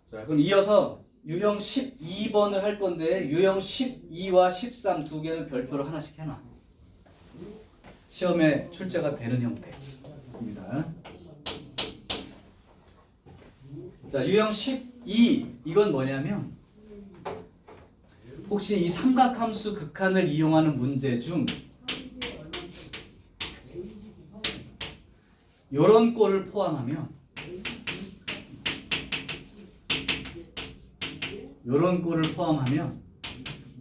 자, 그럼 이어서 유형 12번을 할 건데 유형 12와 13 두 개는 별표로 하나씩 해놔. 시험에 출제가 되는 형태입니다. 자, 유형 12 이건 뭐냐면 혹시 이 삼각함수 극한을 이용하는 문제 중 요런 꼴을 포함하면 요런 꼴을 포함하면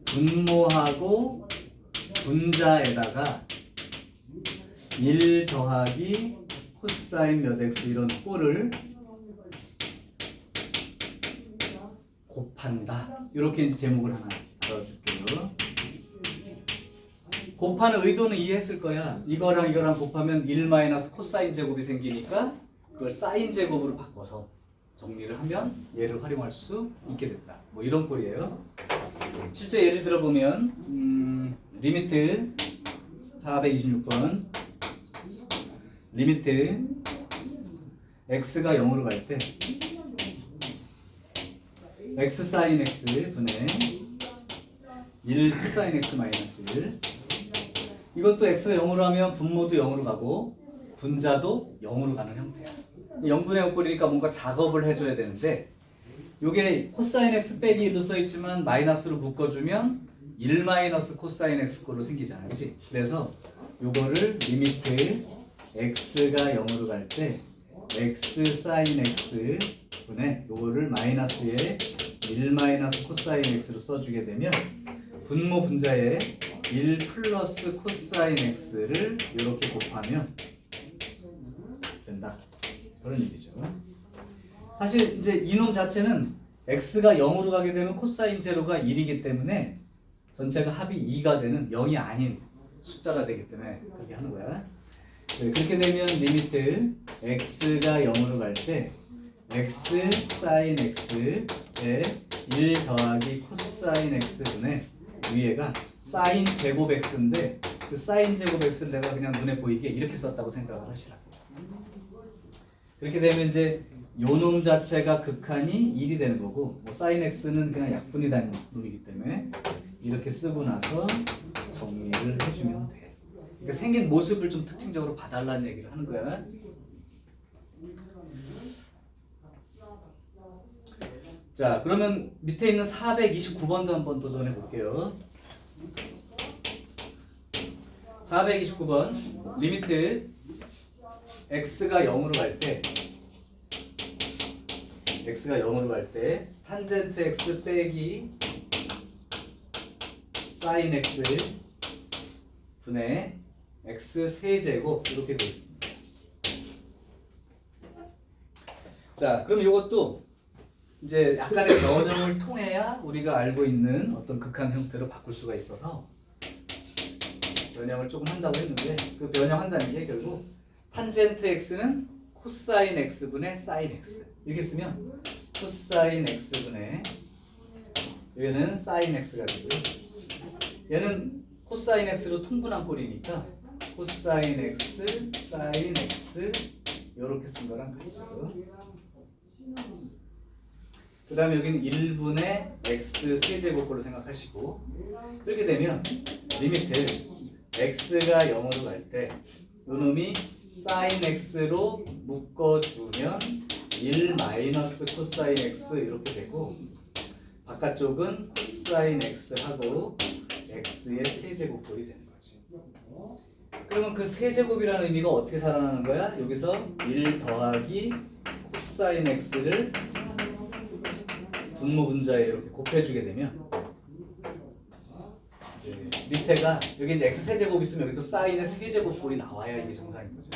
분모하고 분자에다가 1 더하기 코사인 몇 x 이런 꼴을 곱한다. 이렇게 이제 제목을 하나 달아줄게요. 곱하는 의도는 이해했을 거야. 이거랑 이거랑 곱하면 1 마이너스 코사인 제곱이 생기니까 그걸 사인 제곱으로 바꿔서 정리를 하면 얘를 활용할 수 있게 된다. 뭐 이런 꼴이에요. 실제 예를 들어보면 리미트 426번 리미트 x가 0으로 갈 때 x 사인 x 분의 1 코사인 x 마이너스 1 이것도 x가 0으로 하면 분모도 0으로 가고 분자도 0으로 가는 형태야. 0분의 5꼴이니까 뭔가 작업을 해줘야 되는데 요게 코사인 x 빼기 1로 써있지만 마이너스로 묶어주면 1 마이너스 코사인 x 꼴로 생기잖아. 그치? 그래서 요거를 리미트 x가 0으로 갈 때 x 사인 x 분의 요거를 마이너스에 1 마이너스 코사인 x로 써주게 되면 분모 분자에 1 플러스 코사인 x를 이렇게 곱하면 된다. 그런 얘기죠. 사실 이제 이놈 자체는 x가 0으로 가게 되면 코사인 제로가 1이기 때문에 전체가 합이 2가 되는 0이 아닌 숫자가 되기 때문에 그렇게 하는 거야. 네, 그렇게 되면 리미트 x가 0으로 갈 때 x 사인 x에 1 더하기 코사인 x분의 위에가 사인 제곱 x인데 그 사인 제곱 x를 내가 그냥 눈에 보이게 이렇게 썼다고 생각을 하시라고. 그렇게 되면 이제 요놈 자체가 극한이 1이 되는 거고 뭐 사인 x는 그냥 약분이 되는 놈이기 때문에 이렇게 쓰고 나서 정리를 해주면 돼. 그러니까 생긴 모습을 좀 특징적으로 봐달라는 얘기를 하는 거야. 자, 그러면 밑에 있는 429번도 한번 도전해 볼게요. 429번 리미트 x가 0으로 갈 때 x가 0으로 갈 때 탄젠트 x 빼기 사인 x 분의 x 세제곱 이렇게 되어 있습니다. 자, 그럼 이것도 이제 약간의 변형을 통해야 우리가 알고 있는 어떤 극한 형태로 바꿀 수가 있어서 변형을 조금 한다고 했는데 그 변형한다는 게 결국 탄젠트 x는 코사인 x분의 사인 x 이렇게 쓰면 코사인 x분의 얘는 사인 x가 되고요. 얘는 코사인 x로 통분한 꼴이니까 코사인 x, 사인 x 이렇게 쓴 거랑 같죠. 그 다음에 여기는 1분의 x 세제곱꼴로 생각하시고 이렇게 되면 리미트 x가 0으로 갈 때 요놈이 사인 x로 묶어주면 1 마이너스 코사인 x 이렇게 되고 바깥쪽은 코사인 x하고 x의 세제곱꼴이 되는 거지. 그러면 그 세제곱이라는 의미가 어떻게 살아나는 거야? 여기서 1 더하기 코사인 x를 분모 분자에 이렇게 곱해주게 되면 이제 밑에가 여기 이제 x 세제곱 있으면 여기 또 사인의 세제곱꼴이 나와야 이게 정상인 거죠.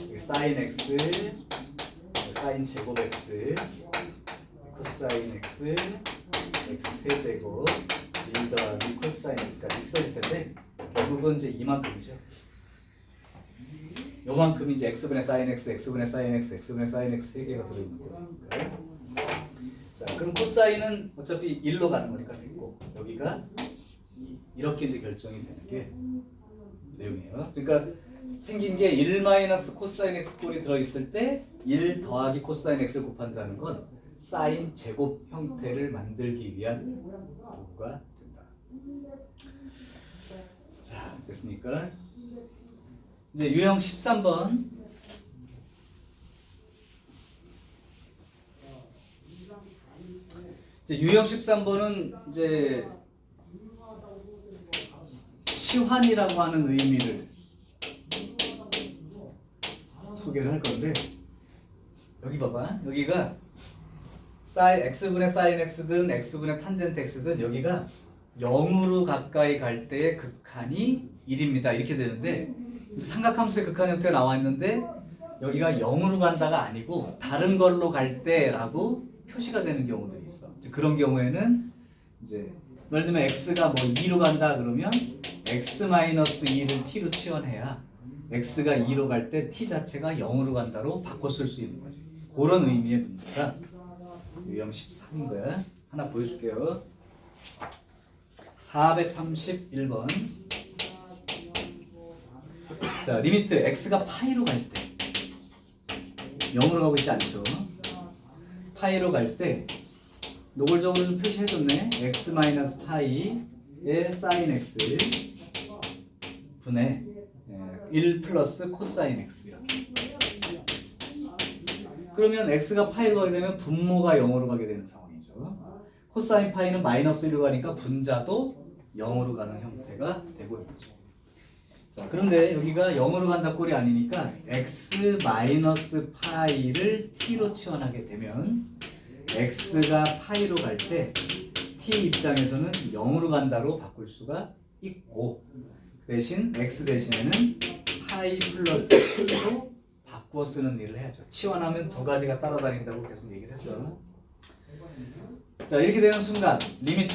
여기 사인 x, 사인 제곱 x, 코사인 x, x 세제곱, 1 더하기 코사인 x까지 써질 텐데 결국은 이제 이만큼이죠. 요만큼이 이제 x분의 사인 x, x분의 사인 x, x분의 사인 x 3개가 들어있는 거예요. 자, 그럼 코사인은 어차피 1로 가는 거니까 됐고 여기가 이렇게 이제 결정이 되는 게 내용이에요. 그러니까 생긴 게 1 마이너스 코사인 x 꼴이 들어있을 때 1 더하기 코사인 x를 곱한다는 건 사인 제곱 형태를 만들기 위한 도구가 된다. 자, 됐습니까? 이제 유형 13번. 이제 유형 13번은 이제 치환이라고 하는 의미를 소개를 할 건데, 여기 봐봐. 여기가 x분의 사인 x든 x분의 탄젠트 x든 여기가 0으로 가까이 갈 때의 극한이 1입니다. 이렇게 되는데, 삼각함수의 극한 형태가 나와 있는데 여기가 0으로 간다가 아니고 다른 걸로 갈 때라고 표시가 되는 경우들이 있어. 이제 그런 경우에는 이제 예를 들면 x가 뭐 2로 간다 그러면 x-2를 t로 치환해야 x가 2로 갈 때 t 자체가 0으로 간다로 바꿔 쓸 수 있는 거지. 그런 의미의 문제가 유형 13인 거야. 하나 보여줄게요. 431번. 자, 리미트 x가 파이로 갈 때 0으로 가고 있지 않죠. 파이로 갈 때 노골적으로 좀 표시해줬네. x-파이의 사인 x 분의 1 플러스 코사인 x 이렇게. 그러면 x가 파이로 가게 되면 분모가 0으로 가게 되는 상황이죠. 코사인 파이는 마이너스 1로 가니까 분자도 0으로 가는 형태가 되고 있죠. 자, 그런데 여기가 0으로 간다 꼴이 아니니까 x 마이너스 파이를 t로 치환하게 되면 x가 파이로 갈 때 t 입장에서는 0으로 간다로 바꿀 수가 있고, 대신 x 대신에는 파이 플러스 t로 바꾸어 쓰는 일을 해야죠. 치환하면 두 가지가 따라다닌다고 계속 얘기를 했어. 자, 이렇게 되는 순간 리미트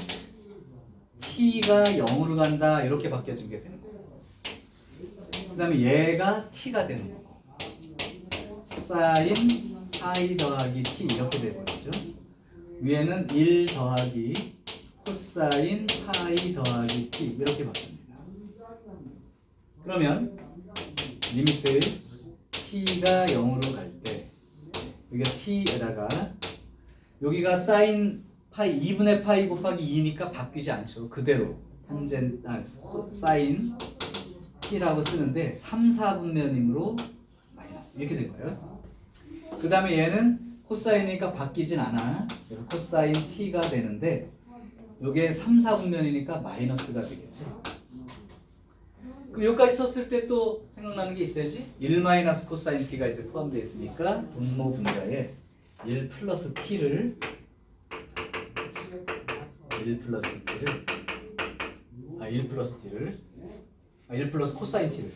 t가 0으로 간다 이렇게 바뀌어진 게 되는 거예요. 그 다음에 얘가 t가 되는 거고, 사인 파이 더하기 t 이렇게 되버리죠. 위에는 1 더하기 코사인 파이 더하기 t 이렇게 바뀝니다. 그러면 리미트 t가 0으로 갈 때 여기가 t에다가 여기가 사인 파이 2분의 파이 곱하기 2니까 바뀌지 않죠. 그대로 사인 t라고 쓰는데 3, 4분면이므로 마이너스 이렇게 된 거예요. 그 다음에 얘는 코사인이니까 바뀌진 않아. 그래서 코사인 t가 되는데 이게 3, 4분면이니까 마이너스가 되겠죠. 그럼 여기까지 썼을 때 또 생각나는 게 있어야지. 1 마이너스 코사인 t가 이제 포함되어 있으니까 분모 분자에 1 플러스 t를 1 플러스 코사인 t를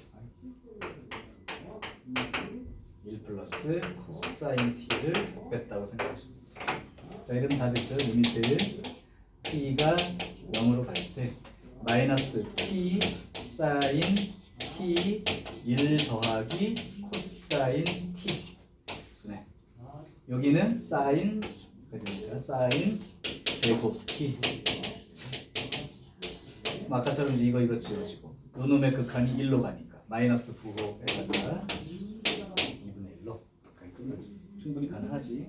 1 플러스 코사인 t를 곱했다고 생각하시면 돼요. 자, 이러면 다 됐죠. 리미트 t가 0으로 갈 때 마이너스 t 사인 t 1 더하기 코사인 t. 네. 여기는 사인 그러니까 사인 제곱 t. 아까처럼 이제 이거 지워지고 요놈의 극한이 1로 가니까 마이너스 부호에다가 2분의 1로 극한이 끝나지. 충분히 가능하지.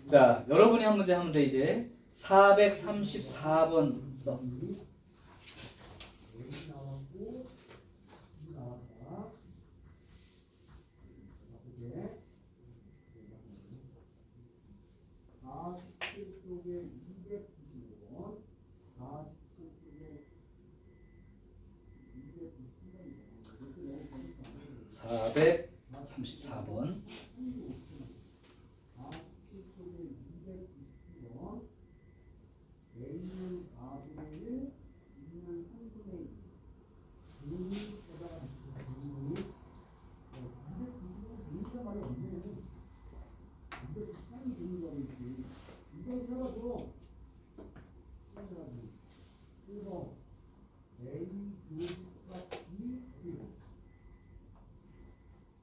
자, 여러분이 한 문제 하면 돼. 이제 434번 써. (434번)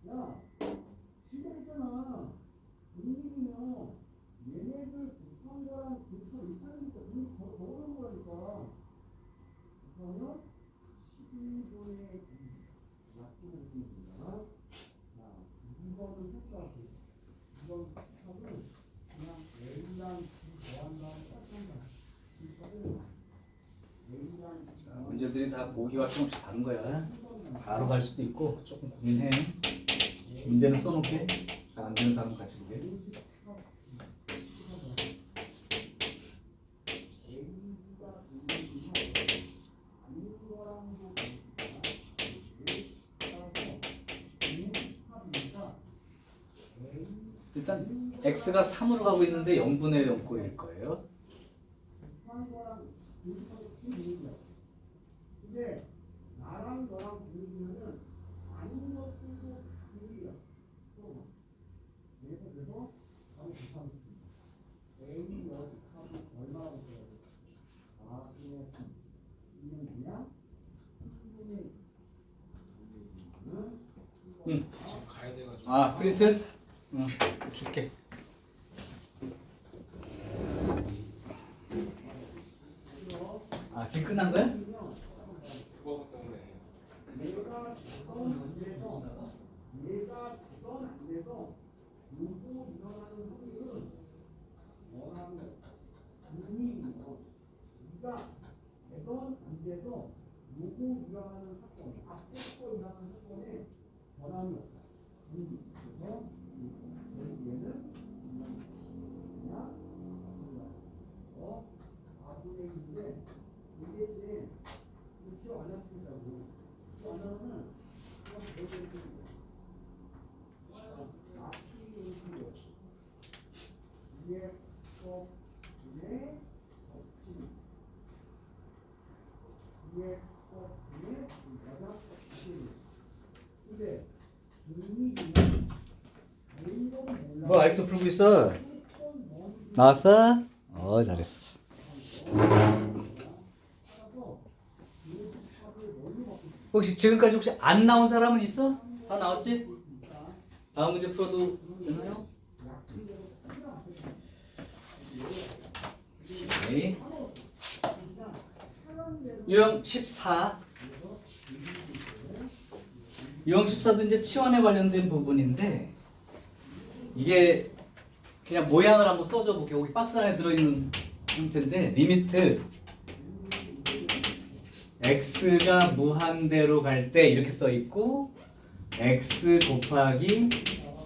야, 지금 있잖아. 분위기면 얘네들 급한 거랑 급한 이차니까 분위기 더 오는 거라니까. 그러면 12분의 2 맞추는 이건 값은 그냥 A랑 B 더한 다음에 짝꿍이야. 이 값은 A랑 자, 문제들이 다 보기가 조금씩 다른 거야. 바로 갈 수도 있고 조금 고민해. 문제는 써놓게. 잘 안 되는 사람 같이 보게. 일단 x가 3으로 가고 있는데 0분의 0꼴일 거예요. 근데 나랑 너랑 비교하면은 아닌 것들도 비교야. 그래서 바로 곱하면 A 여기 값이 얼마라고 써야 돼? 4분의 3. 이는 그냥 3분의 응. 지금 가야 돼가지고. 아 프린트? 응. 줄게. 아 지금 끝난 거야? 그거 때문에. 얘가 주던 안 돼서 얘가 주던 안 돼서 요거 일어나는 확률은 뭐라면 눈이 이가 되던 안 돼서 요거 일어나는 사건 앞에 거 일어나는 사건에 변함이 없다. 그래서 얘는 그냥 4분의 1인데 이게 이제 기억 안 났습니다고. 기억 안 나면 그냥 배우는 거예요. 앞뒤 이게 컵분의 컵치 이게 컵분의 여자 컵치 근데 분위기는 뭐 아직도 풀고 있어? 나왔어? 잘했어. 혹시 지금까지 혹시 안 나온 사람은 있어? 다 나왔지? 다음 문제 풀어도 되나요? 오케이. 유형 14. 유형 14도 이제 치환에 관련된 부분인데 이게 그냥 모양을 한번 써줘 볼게요. 여기 박스 안에 들어있는 형태인데 리미트 x가 무한대로 갈 때 이렇게 써 있고 x 곱하기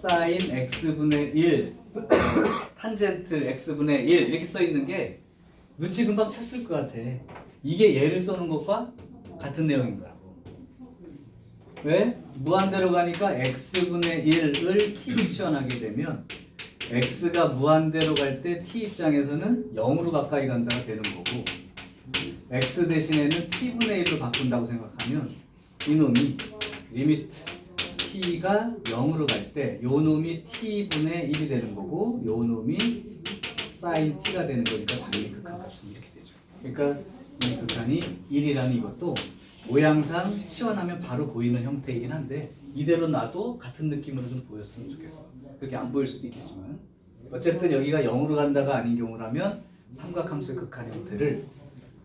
사인 x분의 1 탄젠트 x분의 1 이렇게 써 있는 게 눈치 금방 챘을 것 같아. 이게 얘를 써는 것과 같은 내용인 거라고. 왜? 무한대로 가니까 x분의 1을 t로 치환하게 되면 x가 무한대로 갈 때 t 입장에서는 0으로 가까이 간다가 되는 거고 x 대신에는 t분의 1로 바꾼다고 생각하면 이놈이 리미트 t가 0으로 갈 때 요놈이 t분의 1이 되는 거고 요놈이 sin t가 되는 거니까 당연히 극한값은 이렇게 되죠. 그러니까 이 극한이 1이라는 이것도 모양상 치환하면 바로 보이는 형태이긴 한데 이대로 놔도 같은 느낌으로 좀 보였으면 좋겠어. 그렇게 안 보일 수도 있겠지만 어쨌든 여기가 0으로 간다가 아닌 경우라면 삼각함수의 극한 형태를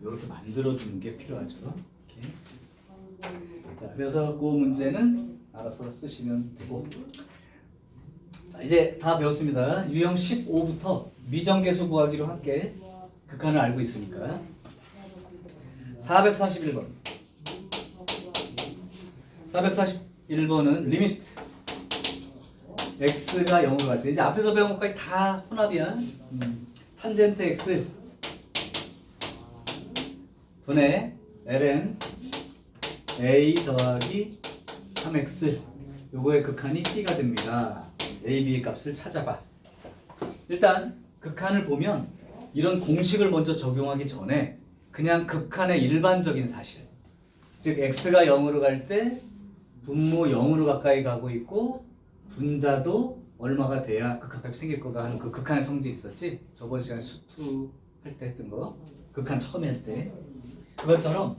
이렇게 만들어주는 게 필요하죠. 이렇게. 자, 그래서 그 문제는 알아서 쓰시면 되고 자, 이제 다 배웠습니다. 유형 15부터 미정계수 구하기로 함께 극한을 알고 있으니까 441번 441번은 리미트 x가 0으로 갈 때 이제 앞에서 배운 것까지 다 혼합이야. 탄젠트 x 분의 ln a 더하기 3x 요거의 극한이 t가 됩니다. a, b의 값을 찾아봐. 일단 극한을 보면 이런 공식을 먼저 적용하기 전에 그냥 극한의 일반적인 사실 즉 x가 0으로 갈 때 분모 0으로 가까이 가고 있고 분자도 얼마가 돼야 극한값이 생길 거가 하는 그 극한의 성질이 있었지? 저번 시간에 수투 할 때 했던 거 극한 처음에 할 때 그것처럼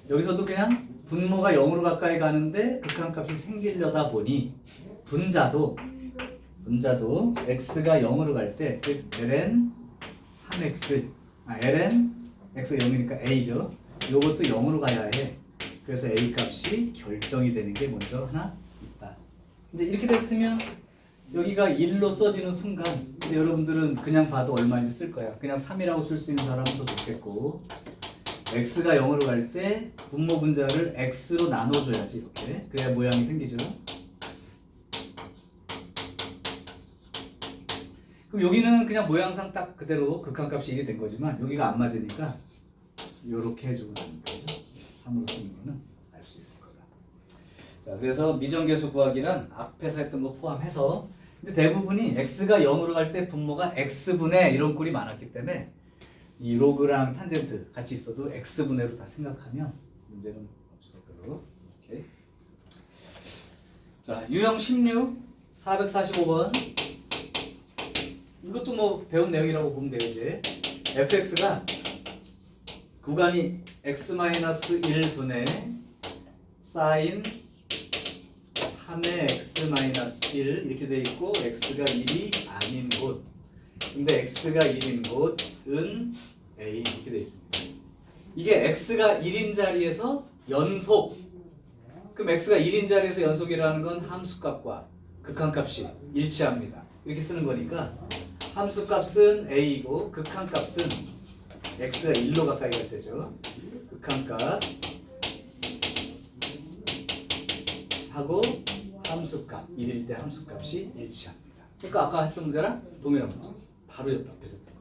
여기서도 그냥 분모가 0으로 가까이 가는데 극한값이 생기려다 보니 분자도 x가 0으로 갈 때 즉 ln 3x ln x가 0이니까 a죠. 요것도 0으로 가야 해. 그래서 a 값이 결정이 되는 게 먼저 하나 있다. 이제 이렇게 됐으면 여기가 1로 써지는 순간 근데 여러분들은 그냥 봐도 얼마인지 쓸 거야. 그냥 3이라고 쓸 수 있는 사람은 더 좋겠고 x가 0으로 갈 때 분모 분자를 x로 나눠줘야지 이렇게. 그래야 모양이 생기죠. 그럼 여기는 그냥 모양상 딱 그대로 극한값이 1이 된 거지만 여기가 안 맞으니까 이렇게 해주고 나는 거죠. 3으로 쓰는 거는 알 수 있을 거다. 자, 그래서 미정계수 구하기란 앞에서 했던 거 포함해서 근데 대부분이 x가 0으로 갈 때 분모가 x분의 이런 꼴이 많았기 때문에 이 로그랑 탄젠트 같이 있어도 x분의로 다 생각하면 문제는 없어. 별로. 오케이. 자, 유형 16 445번 이것도 뭐 배운 내용이라고 보면 돼요. 이제 fx가 구간이 x-1분의 사인 3의 x-1 이렇게 돼 있고 x가 1이 아닌 곳 근데 x가 1인 곳은 a 이렇게 돼 있습니다. 이게 x가 1인 자리에서 연속 그럼 x가 1인 자리에서 연속이라는 건 함수값과 극한값이 일치합니다. 이렇게 쓰는 거니까 함수값은 a이고 극한값은 x가 1로 가까이 갈 때죠. 극한값 하고 함수값 1일 때 함수값이 일치합니다. 그러니까 아까 했던 문제랑 동일한 문제. 바로 옆에 했던 거.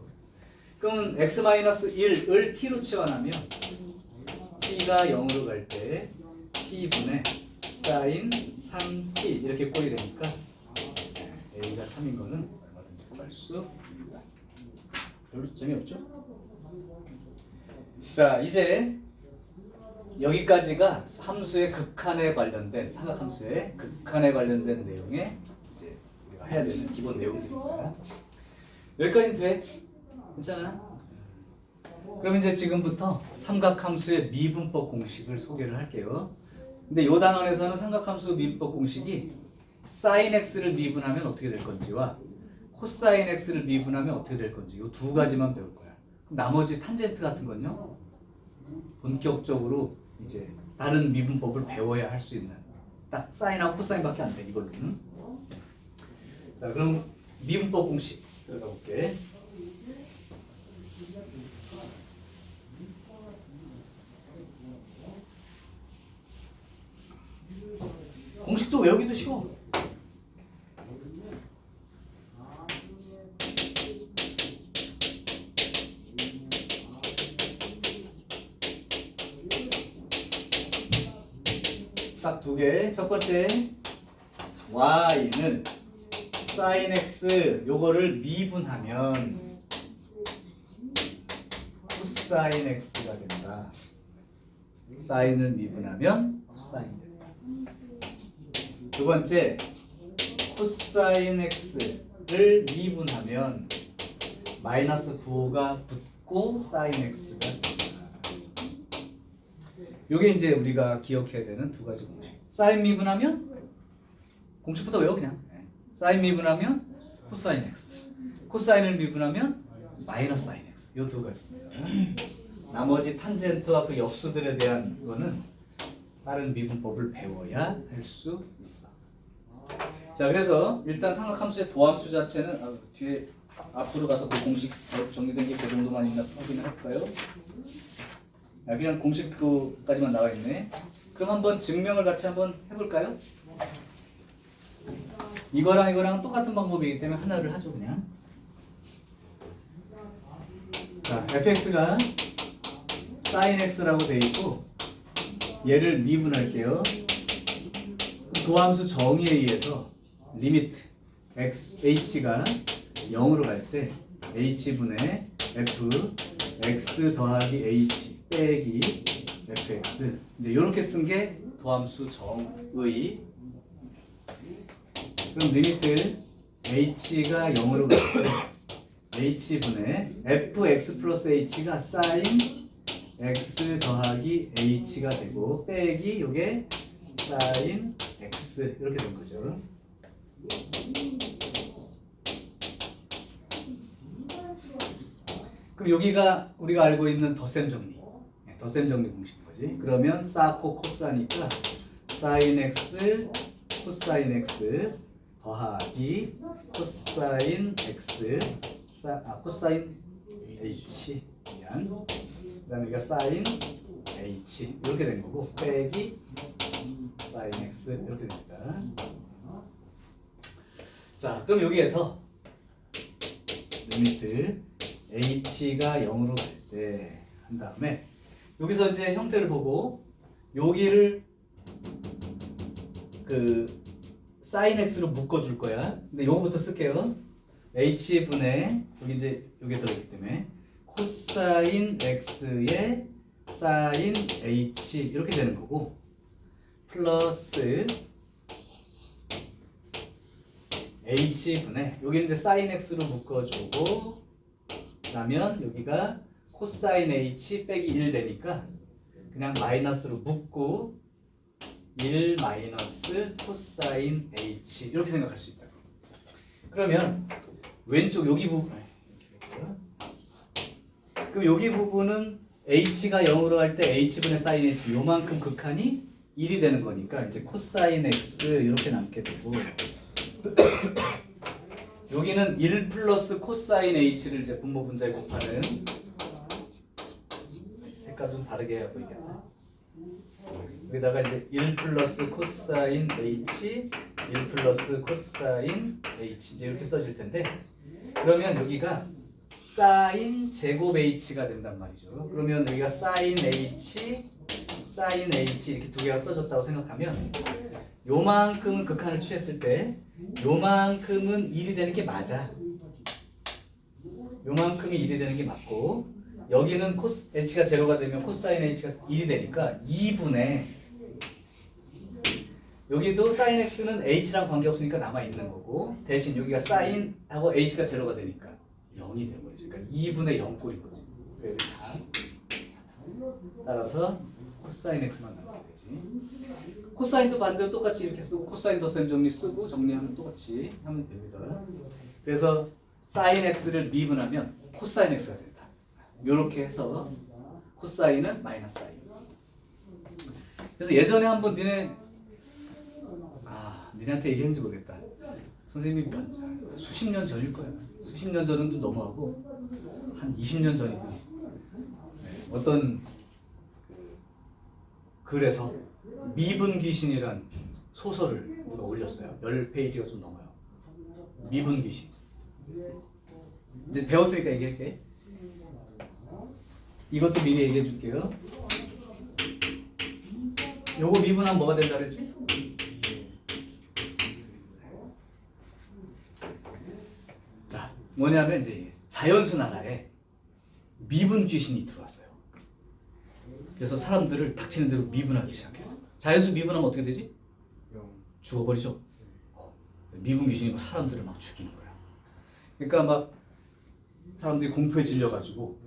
그럼 x-1을 t로 치환하면 t가 0으로 갈 때 t분의 사인 3t 이렇게 꼴이 되니까 a가 3인 거는 얼마든지 구할 수 있다. 별로 재미없죠? 자, 이제 여기까지가 함수의 극한에 관련된 삼각함수의 극한에 관련된 내용에 이제 우리가 해야 되는 기본 내용들입니다. 여기까지는 돼? 괜찮아? 그럼 이제 지금부터 삼각함수의 미분법 공식을 소개를 할게요. 근데 이 단원에서는 삼각함수 미분법 공식이 sin x를 미분하면 어떻게 될 건지와 코사인 x를 미분하면 어떻게 될 건지 이 두 가지만 배울 거야. 그럼 나머지 탄젠트 같은 건요. 본격적으로 이제 다른 미분법을 배워야 할 수 있는 딱 사인하고 코사인밖에 안 돼 이걸로는. 자, 그럼 미분법 공식 들어가 볼게. 공식도 외우기도 쉬워. 딱 두 개. 첫 번째 y는 sin x 요거를 미분하면 코사인 x가 된다. 사인을 미분하면 코사인 된다. 두 번째 코사인 x를 미분하면 마이너스 9가 붙고 사인 x가 된다. 요게 이제 우리가 기억해야 되는 두 가지 공식. 사인 미분하면 공식부터 외워 그냥. 사인 미분하면 코사인 x. 코사인을 미분하면 마이너스 사인 x. 요 두 가지입니다. 나머지 탄젠트와 그 역수들에 대한 거는 다른 미분법을 배워야 할 수 있어. 자, 그래서 일단 삼각함수의 도함수 자체는 뒤에 앞으로 가서 그 공식 정리된 게 그 정도만 있나 확인을 할까요? 그냥 공식까지만 나와 있네. 그럼 한번 증명을 같이 한번 해볼까요? 이거랑 이거랑 똑같은 방법이기 때문에 하나를 하죠 그냥. 자, fx가 sin x라고 돼 있고 얘를 미분할게요. 도함수 정의에 의해서 리미트 h가 0으로 갈 때 h분의 f x 더하기 h 빼기 fx 이제 이렇게 쓴 게 도함수 정의. 그럼 리미트 h가 0으로 갈 때 h분의 fx 플러스 h가 sin x 더하기 h가 되고 빼기 요게 sin x 이렇게 된 거죠. 그럼 여기가 우리가 알고 있는 덧셈 정리. 덧셈 정리 공식인 거지. 그러면 사코 코사니까 sin x 코사인 x 더하기 코사인 x 코사인 h 미안 그 다음에 이거 사인 h 이렇게 된 거고 빼기 사인 x 이렇게 됩니다. 자 그럼 여기에서 리미트 h가 0으로 갈 때 한 다음에 여기서 이제 형태를 보고 여기를 그 사인 x로 묶어줄 거야. 근데 요거부터 쓸게요. h분의 여기 이제 여기 들어있기 때문에 코사인 x의 사인 h 이렇게 되는 거고 플러스 h분의 여기 이제 사인 x로 묶어주고 그러면 여기가 코사인 h 빼기 1 되니까 그냥 마이너스로 묶고 1 마이너스 코사인 h 이렇게 생각할 수 있다. 그러면 왼쪽 여기 부분 그럼 여기 부분은 h가 0으로 할 때 h분의 사인 h 요만큼 극한이 1이 되는 거니까 이제 코사인 x 이렇게 남게 되고 여기는 1 플러스 코사인 h를 이제 분모 분자에 곱하는 색깔 좀 다르게 해야 보이겠네. 여기다가 이제 1 플러스 코사인 h 1 플러스 코사인 h 이제 이렇게 써질 텐데 그러면 여기가 사인 제곱 h가 된단 말이죠. 그러면 여기가 사인 h 이렇게 두 개가 써졌다고 생각하면 요만큼은 극한을 취했을 때 요만큼은 1이 되는 게 맞아. 요만큼이 1이 되는 게 맞고 여기는 h가 제로가 되면 코사인 h가 1이 되니까 2분의 여기도 사인 x는 h랑 관계없으니까 남아있는 거고 대신 여기가 사인하고 h가 제로가 되니까 0이 되는 거지. 그러니까 2분의 0꼴인 거지. 그러니까 다 따라서 코사인 x만 남게 되지. 코사인도 반대로 똑같이 이렇게 쓰고 코사인 덧셈 정리 쓰고 정리하면 똑같이 하면 됩니다. 그래서 사인 x를 미분하면 코사인 x가 된다. 이렇게 해서 코사인은 마이너스 사인. 그래서 예전에 한번 니네한테 얘기했는지 모르겠다. 선생님이 수십 년 전일 거야. 수십 년 전은 좀 너무하고 한 20년 전이든 어떤 글에서 미분 귀신이란 소설을 누가 올렸어요. 10페이지가 좀 넘어요. 미분 귀신. 이제 배웠으니까 얘기할게. 이것도 미리 얘기해 줄게요. 요거 미분하면 뭐가 된다 그랬지? 자, 뭐냐면 이제 자연수 나라에 미분 귀신이 들어왔어요. 그래서 사람들을 닥치는 대로 미분하기 시작했어. 자연수 미분하면 어떻게 되지? 죽어버리죠. 미분 귀신이 막 사람들을 막 죽이는 거야. 그러니까 막 사람들이 공포에 질려가지고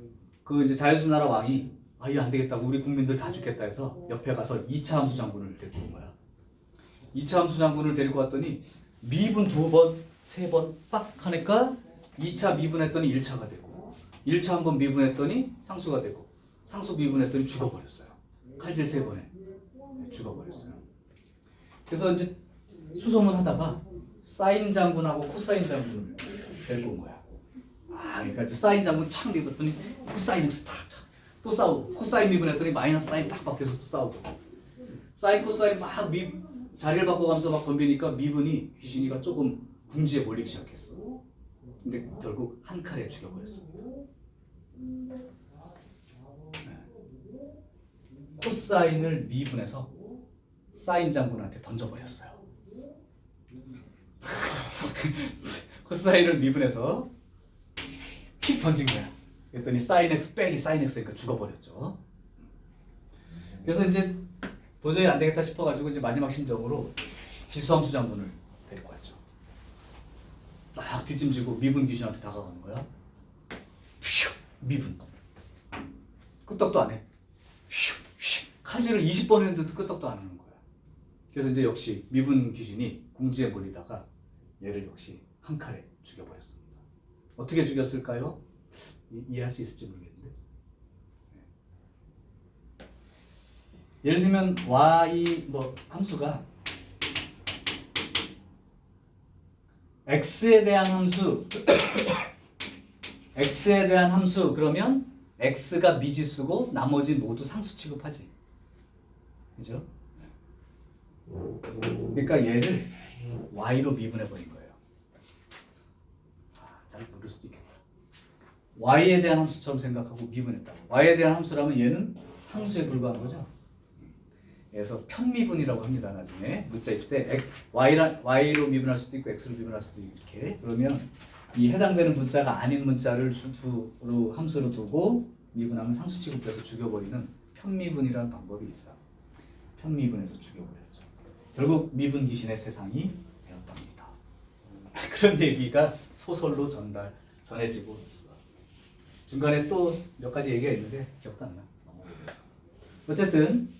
그 이제 자연수 나라 왕이 이거 안 되겠다고 우리 국민들 다 죽겠다 해서 옆에 가서 2차 함수 장군을 데리고 온 거야. 2차 함수 장군을 데리고 왔더니 미분 2번, 3번 빡 하니까 2차 미분했더니 1차가 되고 1차 한번 미분했더니 상수가 되고 상수 미분했더니 죽어버렸어요. 칼질 3번에 죽어버렸어요. 그래서 이제 수소문 하다가 사인 장군하고 코사인 장군을 데리고 온 거야. 그러니까 이제 사인 장군 착 미분했더니 코사인 x 또 싸우고 코사인 미분했더니 마이너스 사인 딱 바뀌어서 또 싸우고 사인 코사인 막 자리를 바꿔가면서 막 덤비니까 미분이 귀신이가 조금 궁지에 몰리기 시작했어. 근데 결국 한 칼에 죽여버렸습니다. 코사인을 미분해서 사인 장군한테 던져버렸어요. 코사인을 미분해서 픽 던진 거야. 그랬더니 사인 x 빼기 사인 x니까 죽어버렸죠. 그래서 이제 도저히 안 되겠다 싶어가지고 이제 마지막 심정으로 지수함수 장군을 데리고 왔죠. 막 뒷짐지고 미분 귀신한테 다가가는 거야. 슉 미분. 끄떡도 안 해. 슉 칼질을 20번 했는데도 끄떡도 안 하는 거야. 그래서 이제 역시 미분 귀신이 궁지에 몰리다가 얘를 역시 한 칼에 죽여버렸습니다. 어떻게 죽였을까요? 이해할 수 있을지 모르겠는데. 예를 들면 y 뭐 함수가 x에 대한 함수 x에 대한 함수 그러면 x가 미지수고 나머지 모두 상수 취급하지. 그죠? 그러니까 얘를 y로 미분해 버린 거예요. 잘 모를 수도 있겠다. y에 대한 함수처럼 생각하고 미분했다. y에 대한 함수라면 얘는 상수에 불과한 거죠. 그래서 편미분이라고 합니다. 나중에 문자 있을 때 y로 미분할 수도 있고 x로 미분할 수도 있고 이렇게. 그러면 이 해당되는 문자가 아닌 문자를 주로 함수로 두고 미분하면 상수 취급해서 죽여버리는 편미분이라는 방법이 있어. 편미분에서 죽여버렸죠. 결국 미분 귀신의 세상이 되었답니다. 그런 얘기가 소설로 전해지고 있어. 중간에 또 몇 가지 얘기가 있는데 기억도 안 나. 어쨌든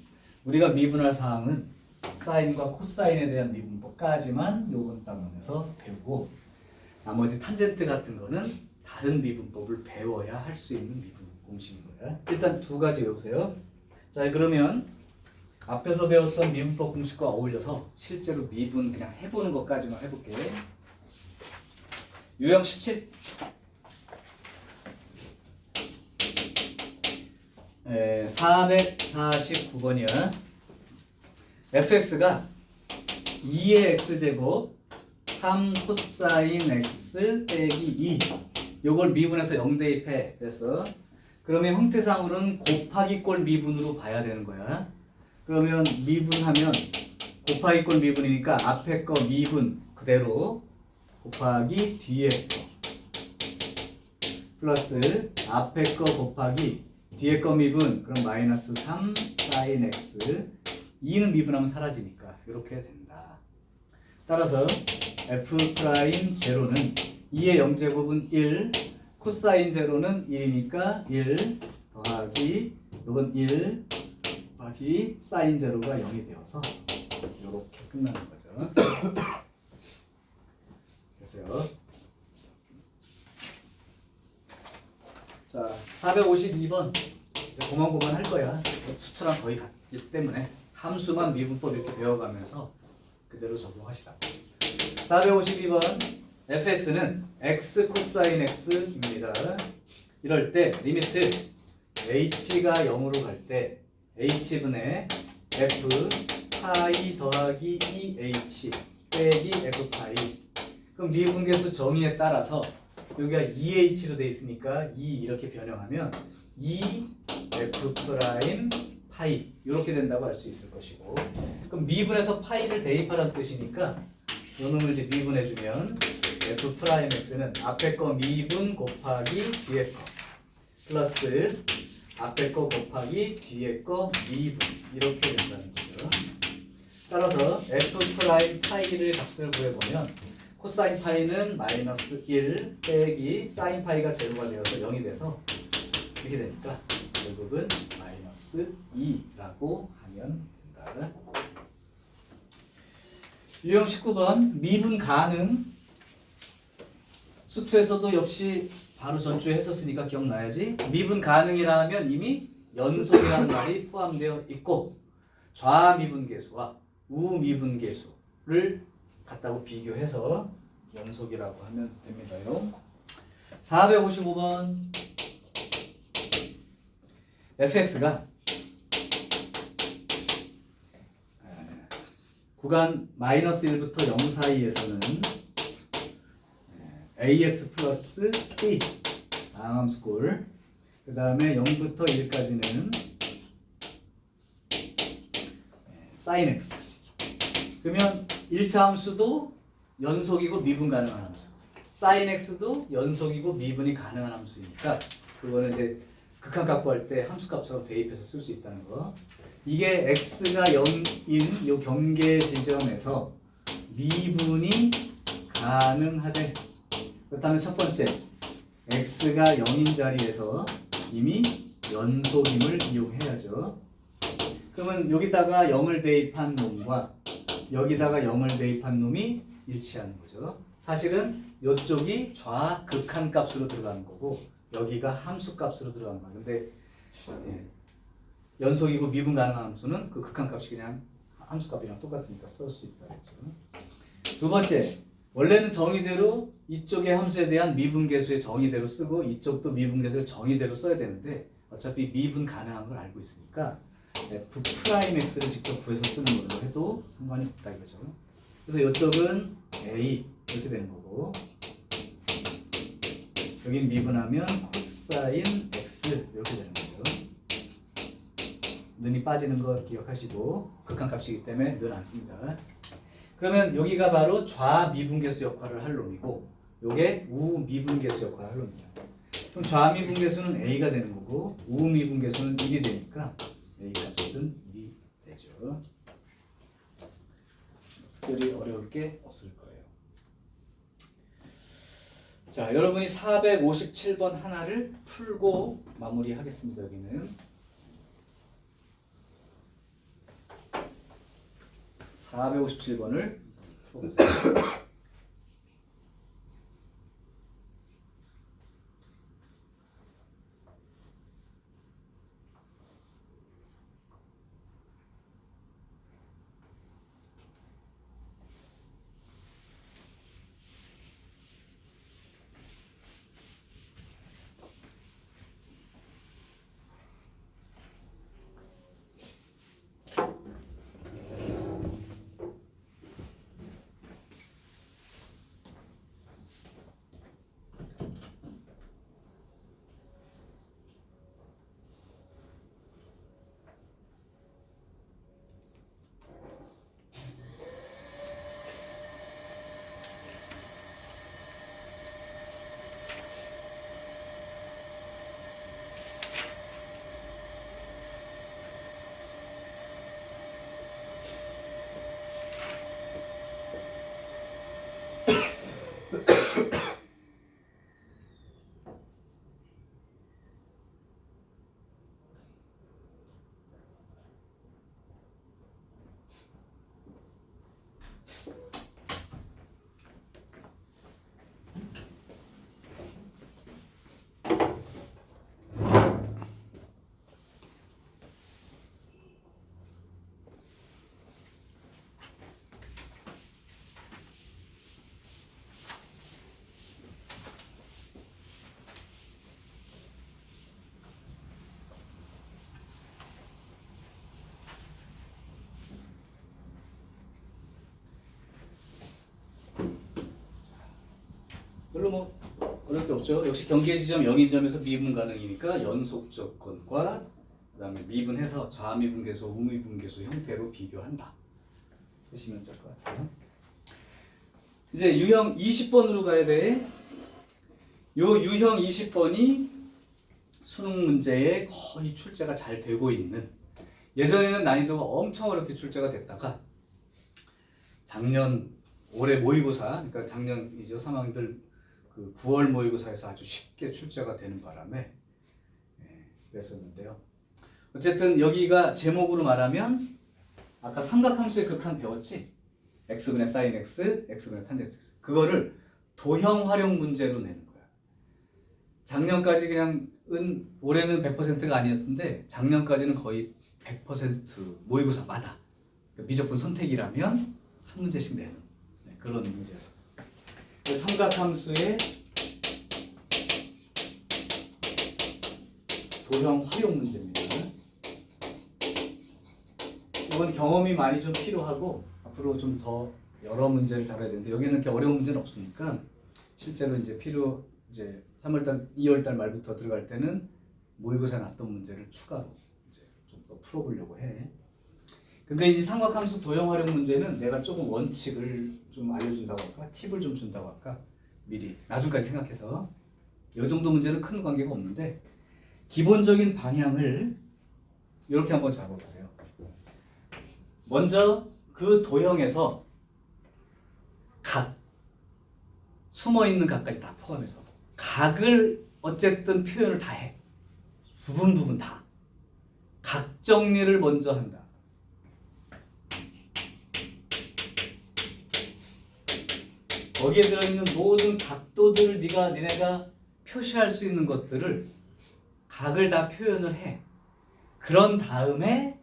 우리가 미분할 사항은 사인과 코사인에 대한 미분법까지만 요번 단원에서 배우고 나머지 탄젠트 같은 거는 다른 미분법을 배워야 할 수 있는 미분 공식인 거야. 일단 두 가지 외우세요. 자, 그러면 앞에서 배웠던 미분법 공식과 어울려서 실제로 미분 그냥 해보는 것까지만 해볼게. 유형 17. 449번이야. fx가 2의 x제곱 3 코사인 x 빼기 2 요걸 미분해서 0 대입해. 그래서 그러면 형태상으로는 곱하기 꼴 미분으로 봐야 되는 거야. 그러면 미분하면 곱하기 꼴 미분이니까 앞에 거 미분 그대로 곱하기 뒤에 거 플러스 앞에 거 곱하기 뒤에 거 미분 그럼 마이너스 3 사인 x 2는 미분하면 사라지니까 이렇게 된다. 따라서 f 프라임 제로는 2의 0제곱은 1 코사인 제로는 1이니까 1 더하기 이건 1 더하기 사인 제로가 0이 되어서 이렇게 끝나는 거죠. 됐어요. 자, 452번 이제 고만고만 할 거야. 수트랑 거의 같기 때문에 함수만 미분법 이렇게 배워가면서 그대로 적용하시라. 452번 fx는 x 코사인 x입니다. 이럴 때 리미트 h가 0으로 갈 때 h분의 f 파이 더하기 2h 빼기 f 파이. 그럼 미분계수 정의에 따라서 여기가 2h로 돼 있으니까 2 이렇게 변형하면 2f 프라임 파이 이렇게 된다고 할 수 있을 것이고, 그럼 미분에서 파이를 대입하라는 뜻이니까 이 놈을 이제 미분해주면 f 프라임 x는 앞에 거 미분 곱하기 뒤에 거 플러스 앞에 거 곱하기 뒤에 거 미분 이렇게 된다는 거죠. 따라서 f 프라임 파이를 값을 구해보면 코사인 파이는 마이너스 1 빼기 사인 파이가 제로가 되어서 0이 돼서 이렇게 되니까 결국은 마이너스 2라고 하면 된다. 유형 19번 미분 가능. 수투에서도 역시 바로 전주에 했었으니까 기억나야지. 미분 가능이라 하면 이미 연속이라는 말이 포함되어 있고 좌미분계수와 우미분계수를 갖다고 비교해서 연속이라고 하면 됩니다요. 455번 fx가 구간 마이너스 1부터 0 사이에서는 ax 플러스 b 다항함수꼴, 그 다음에 0부터 1까지는 sin x. 그러면 1차 함수도 연속이고 미분 가능한 함수, sin x도 연속이고 미분이 가능한 함수이니까 그거는 이제 극한값 구할 때 함수값처럼 대입해서 쓸 수 있다는 거. 이게 x가 0인 요 경계 지점에서 미분이 가능하되, 그렇다면 첫 번째 x가 0인 자리에서 이미 연속임을 이용해야죠. 그러면 여기다가 0을 대입한 놈과 여기다가 0을 대입한 놈이 일치하는 거죠. 사실은 이쪽이 좌극한값으로 들어가는 거고 여기가 함수값으로 들어가는 거야. 근데 연속이고 미분 가능한 함수는 그 극한값이 그냥 함수값이랑 똑같으니까 쓸 수 있다 그랬죠. 두 번째, 원래는 정의대로 이쪽의 함수에 대한 미분계수의 정의대로 쓰고 이쪽도 미분계수의 정의대로 써야 되는데 어차피 미분 가능한 걸 알고 있으니까 F'X를 직접 구해서 쓰는 걸로 해도 상관이 없다 이거죠. 그래서 이쪽은 A 이렇게 되는 거고 여긴 미분하면 코사인 X 이렇게 되는 거죠. 눈이 빠지는 거 기억하시고 극한값이기 때문에 늘 안 씁니다. 그러면 여기가 바로 좌미분계수 역할을 할 놈이고 요게 우미분계수 역할을 할 놈이야. 그럼 좌미분계수는 A가 되는 거고 우미분계수는 1이 되니까 A 값은 1이 되죠. 특별히 어려울 게 없을 거예요. 자, 여러분이 457번 하나를 풀고 마무리하겠습니다. 여기는 457번을 풀어보세요. 별로 뭐 어려울 게 없죠. 역시 경계 지점 0인점에서 미분 가능이니까 연속 조건과 그다음에 미분해서 좌미분계수, 우미분계수 형태로 비교한다. 쓰시면 될 것 같아요. 이제 유형 20번으로 가야 돼. 요 유형 20번이 수능 문제에 거의 출제가 잘 되고 있는, 예전에는 난이도가 엄청 어렵게 출제가 됐다가 작년 올해 모의고사, 그러니까 작년이죠, 3학년들 그 9월 모의고사에서 아주 쉽게 출제가 되는 바람에 그랬었는데요. 어쨌든 여기가 제목으로 말하면 아까 삼각함수의 극한 배웠지? x분의 sin x, x분의 탄젠트 x. 그거를 도형 활용 문제로 내는 거야. 작년까지 그냥 올해는 100%가 아니었는데 작년까지는 거의 100% 모의고사마다 미적분 선택이라면 한 문제씩 내는 그런 문제였었어요. 삼각함수의 도형 활용 문제입니다. 이건 경험이 많이 좀 필요하고 앞으로 좀 더 여러 문제를 다뤄야 되는데 여기는 이렇게 어려운 문제는 없으니까 실제로 이제 이제 3월달, 2월달 말부터 들어갈 때는 모의고사에 났던 문제를 추가로 이제 좀 더 풀어보려고 해. 근데 이제 삼각함수 도형 활용 문제는 내가 조금 원칙을 좀 알려준다고 할까? 팁을 좀 준다고 할까? 미리 나중까지 생각해서 이 정도 문제는 큰 관계가 없는데 기본적인 방향을 이렇게 한번 잡아보세요. 먼저 그 도형에서 각, 숨어있는 각까지 다 포함해서 각을 어쨌든 표현을 다 해. 부분 다. 각 정리를 먼저 한다. 거기에 들어있는 모든 각도들을 니네가 표시할 수 있는 것들을 각을 다 표현을 해. 그런 다음에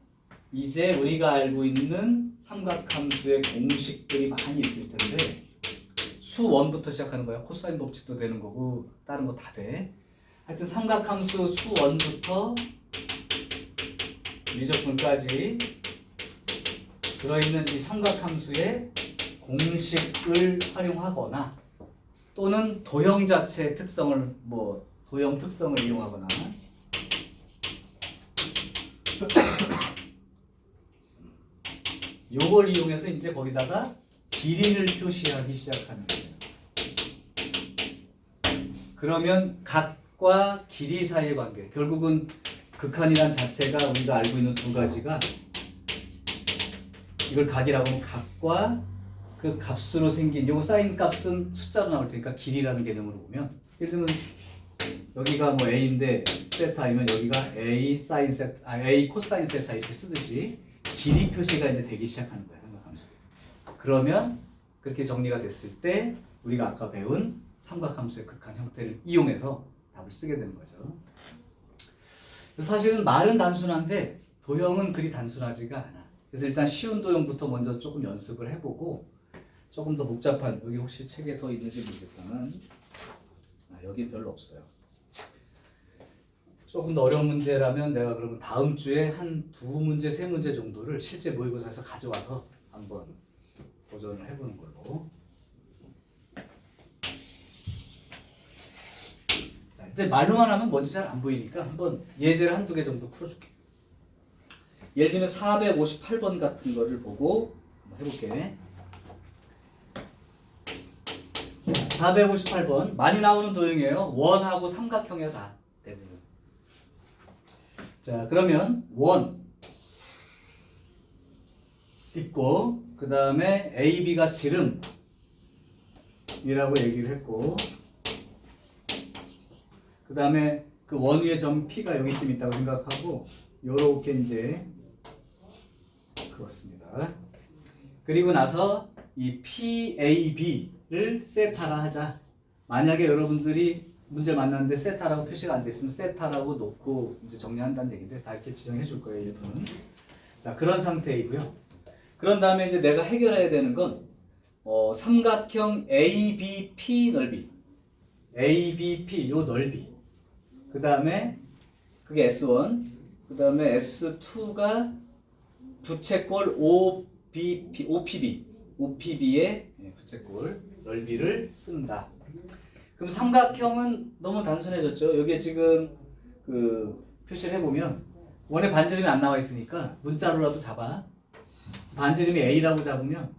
이제 우리가 알고 있는 삼각함수의 공식들이 많이 있을 텐데 수1부터 시작하는 거야. 코사인 법칙도 되는 거고 다른 거 다 돼. 하여튼 삼각함수 수1부터 미적분까지 들어있는 이 삼각함수의 공식을 활용하거나 또는 도형 자체의 특성을 도형 특성을 이용하거나 요걸 이용해서 이제 거기다가 길이를 표시하기 시작하는 거예요. 그러면 각과 길이 사이의 관계, 결국은 극한이란 자체가 우리가 알고 있는 두 가지가 이걸 각이라고 하면 각과 그 값으로 생긴 요거 사인 값은 숫자로 나올 테니까 길이라는 개념으로 보면 예를 들면 여기가 뭐 a인데 세타이면 여기가 a 사인 세타, a 코사인 세타 이렇게 쓰듯이 길이 표시가 이제 되기 시작하는 거야 삼각함수. 그러면 그렇게 정리가 됐을 때 우리가 아까 배운 삼각함수의 극한 형태를 이용해서 답을 쓰게 되는 거죠. 사실은 말은 단순한데 도형은 그리 단순하지가 않아. 그래서 일단 쉬운 도형부터 먼저 조금 연습을 해보고 조금 더 복잡한, 여기 혹시 책에 더 있는지 모르겠다만 여기 별로 없어요. 조금 더 어려운 문제라면 내가 그러면 다음 주에 한 2문제, 3문제 정도를 실제 모의고사에서 가져와서 한번 도전을 해보는 걸로. 자, 이제 말로만 하면 뭔지 잘 안 보이니까 한번 예제를 한두 개 정도 풀어줄게. 예를 들면 458번 같은 거를 보고 한번 해볼게. 458번 많이 나오는 도형이에요. 원하고 삼각형이야 다 대부분. 자, 그러면 원 있고 그 다음에 AB가 지름이라고 얘기를 했고 그 다음에 그 원 위에 점 P가 여기쯤 있다고 생각하고 요렇게 이제 그렇습니다. 그리고 나서 이 PAB를 세타라 하자. 만약에 여러분들이 문제를 만났는데 세타라고 표시가 안 됐으면 세타라고 놓고 이제 정리한다는 얘기인데 다 이렇게 지정해 줄 거예요, 일부는. 자, 그런 상태이고요. 그런 다음에 이제 내가 해결해야 되는 건 삼각형 ABP 넓이. ABP 요 넓이. 그 다음에 그게 S1. 그 다음에 S2가 부채꼴 OPB의 부채꼴 넓이를 쓴다. 그럼 삼각형은 너무 단순해졌죠. 여기에 지금 그 표시를 해보면 원의 반지름이 안 나와 있으니까 문자로라도 잡아. 반지름이 A라고 잡으면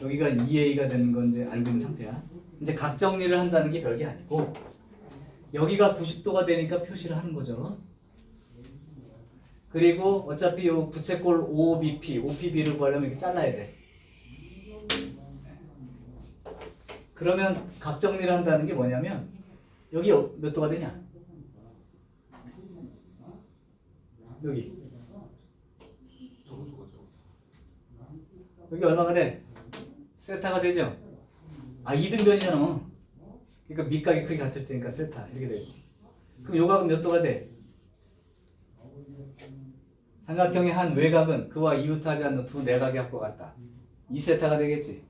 여기가 2A가 되는 건 이제 알고 있는 상태야. 이제 각 정리를 한다는 게 별게 아니고 여기가 90도가 되니까 표시를 하는 거죠. 그리고 어차피 요 부채꼴 OPB를 구하려면 이렇게 잘라야 돼. 그러면 각 정리를 한다는 게 뭐냐면 여기 몇 도가 되냐? 여기. 여기 얼마가 돼? 세타가 되죠? 아, 이등변이잖아. 그러니까 밑각의 크기 같을 테니까 세타 이렇게 되고. 그럼 요각은 몇 도가 돼? 삼각형의 한 외곽은 그와 이웃하지 않는 두 내각의 합과 같다. 2세타가 되겠지.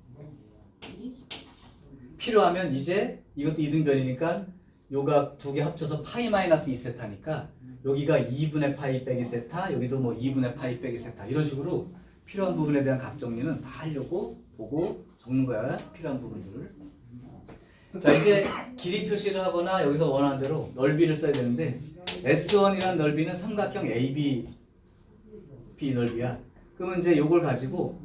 필요하면 이제 이것도 이등변이니까 요각 두 개 합쳐서 파이 마이너스 2세타니까 여기가 2분의 파이 빼기 세타, 여기도 뭐 2분의 파이 빼기 세타 이런 식으로 필요한 부분에 대한 각 정리는 다 하려고 보고 적는 거야. 필요한 부분들을. 자, 이제 길이 표시를 하거나 여기서 원하는 대로 넓이를 써야 되는데 S1이라는 넓이는 삼각형 AB 넓이야. 그러면 이제 요걸 가지고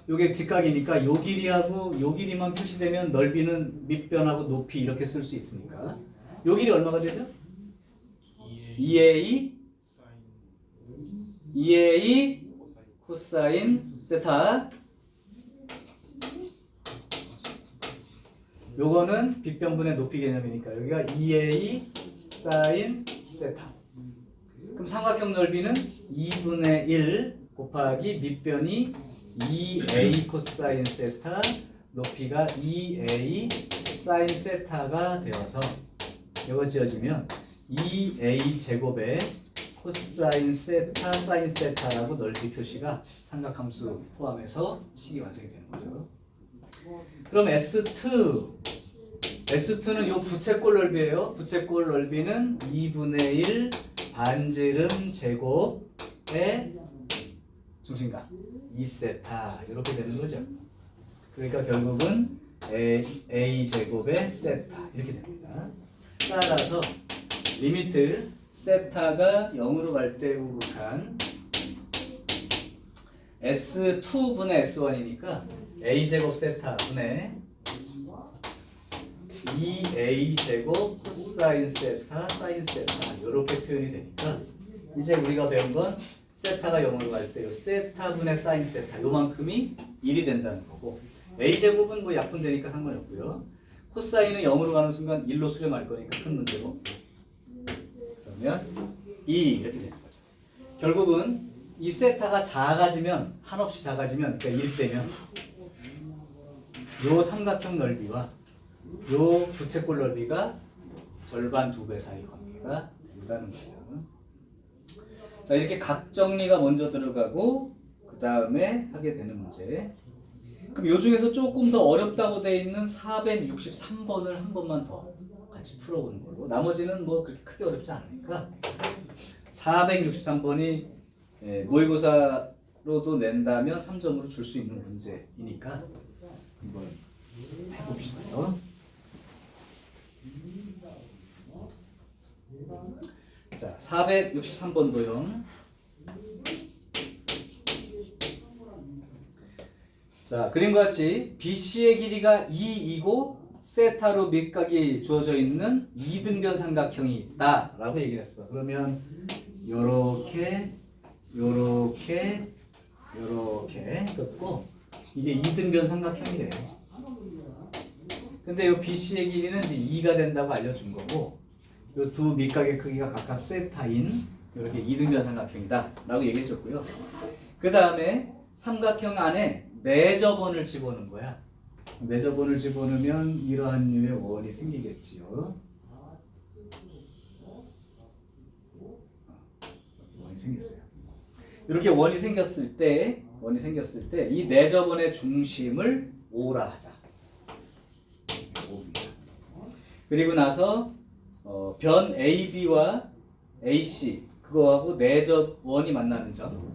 요게 직각이니까 요 길이하고 요 길이만 표시되면 넓이는 밑변하고 높이 이렇게 쓸 수 있으니까 요 길이 얼마가 되죠? 2A 코사인 세타. 요거는 빗변분의 높이 개념이니까 여기가 2A 사인 세타. 그럼 삼각형 넓이는 2분의 1 곱하기 밑변이 2A 코사인 세타, 높이가 2A 사인 세타가 되어서 이거 지어지면 2A 제곱에 코사인 세타 사인 세타라고 넓이 표시가 삼각함수 포함해서 식이 완성이 되는 거죠. 그럼 S2는 요 부채꼴 넓이에요. 부채꼴 넓이는 2분의 1 반지름 제곱의 중심각 2세타 이렇게 되는 거죠. 그러니까 결국은 A 제곱의 세타 이렇게 됩니다. 따라서 리미트 세타가 0으로 갈 때 우극한 S2분의 S1이니까 A 제곱 세타 분의 2A 제곱 코사인 세타 사인 세타 이렇게 표현이 되니까 이제 우리가 배운 건 세타가 0으로 갈 때 요 세타 분의 사인 세타 요만큼이 1이 된다는 거고 A 제곱은 뭐 약분되니까 상관이 없고요. 코사인은 0으로 가는 순간 1로 수렴할 거니까 큰 문제가 없고 그러면 2 이렇게 되는 거죠. 결국은 이 세타가 작아지면 한없이 작아지면 그러니까 1 되면 요 삼각형 넓이와 요 부채꼴 넓이가 절반 2배 사이 관계가 된다는 거죠. 자 이렇게 각 정리가 먼저 들어가고 그 다음에 하게 되는 문제. 그럼 요 중에서 조금 더 어렵다고 돼 있는 463번을 한 번만 더 같이 풀어보는 걸로. 나머지는 뭐 그렇게 크게 어렵지 않으니까 463번이 모의고사로도 낸다면 3점으로 줄 수 있는 문제이니까 한번 해봅시다요. 자, 463번도요. 자, 그림과 같이 BC의 길이가 2이고 세타로 밑각이 주어져 있는 이등변 삼각형이 있다라고 얘기를 했어. 그러면 요렇게 요렇게 요렇게 긋고 이게 이등변 삼각형이래요. 근데 요 BC의 길이는 이제 2가 된다고 알려준 거고 요 두 밑각의 크기가 각각 세타인 이렇게 이등변 삼각형이다 라고 얘기해 줬고요. 그 다음에 삼각형 안에 내저번을 집어넣은 거야. 내저번을 집어넣으면 이러한 류의 원이 생기겠지요. 원이 생겼어요. 이렇게 원이 생겼을 때 이 내저번의 중심을 O라 하자. O입니다. 그리고 나서 변 AB와 AC 그거하고 내저번이 만나는 점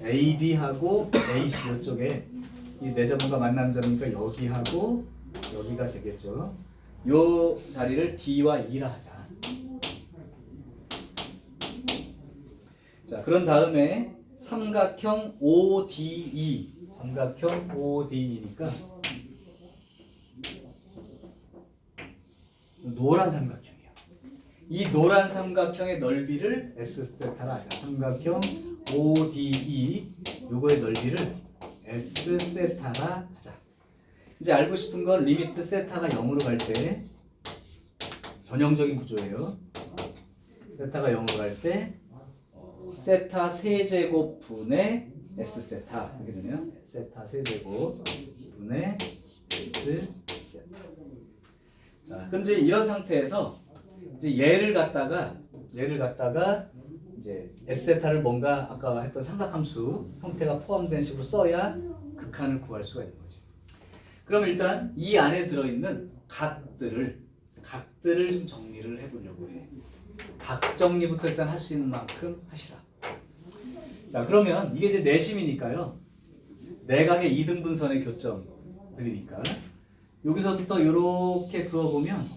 AB하고 AC 이쪽에 이 내저번과 만나는 점이니까 여기하고 여기가 되겠죠. 요 자리를 D와 E라 하자. 자, 그런 다음에 삼각형 ODE 삼각형 ODE니까 노란 삼각형이야. 이 노란 삼각형의 넓이를 S세타라 하자. 삼각형 ODE 요거의 넓이를 S세타라 하자. 이제 알고 싶은 건 리미트 세타가 0으로 갈 때 전형적인 구조예요. 세타가 0으로 갈 때 세타 세제곱 분의 S세타 이렇게 되네요. 세타 세제곱 분의 S세타. 자, 그럼 이제 이런 상태에서 이제 얘를 갖다가 이제 S세타를 뭔가 아까 했던 삼각함수 형태가 포함된 식으로 써야 극한을 구할 수가 있는 거지. 그럼 일단 이 안에 들어있는 각들을 좀 정리를 해보려고 해. 각 정리부터 일단 할 수 있는 만큼 하시라. 자, 그러면 이게 이제 내심이니까요. 내각의 이등분선의 교점들이니까 여기서부터 이렇게 그어보면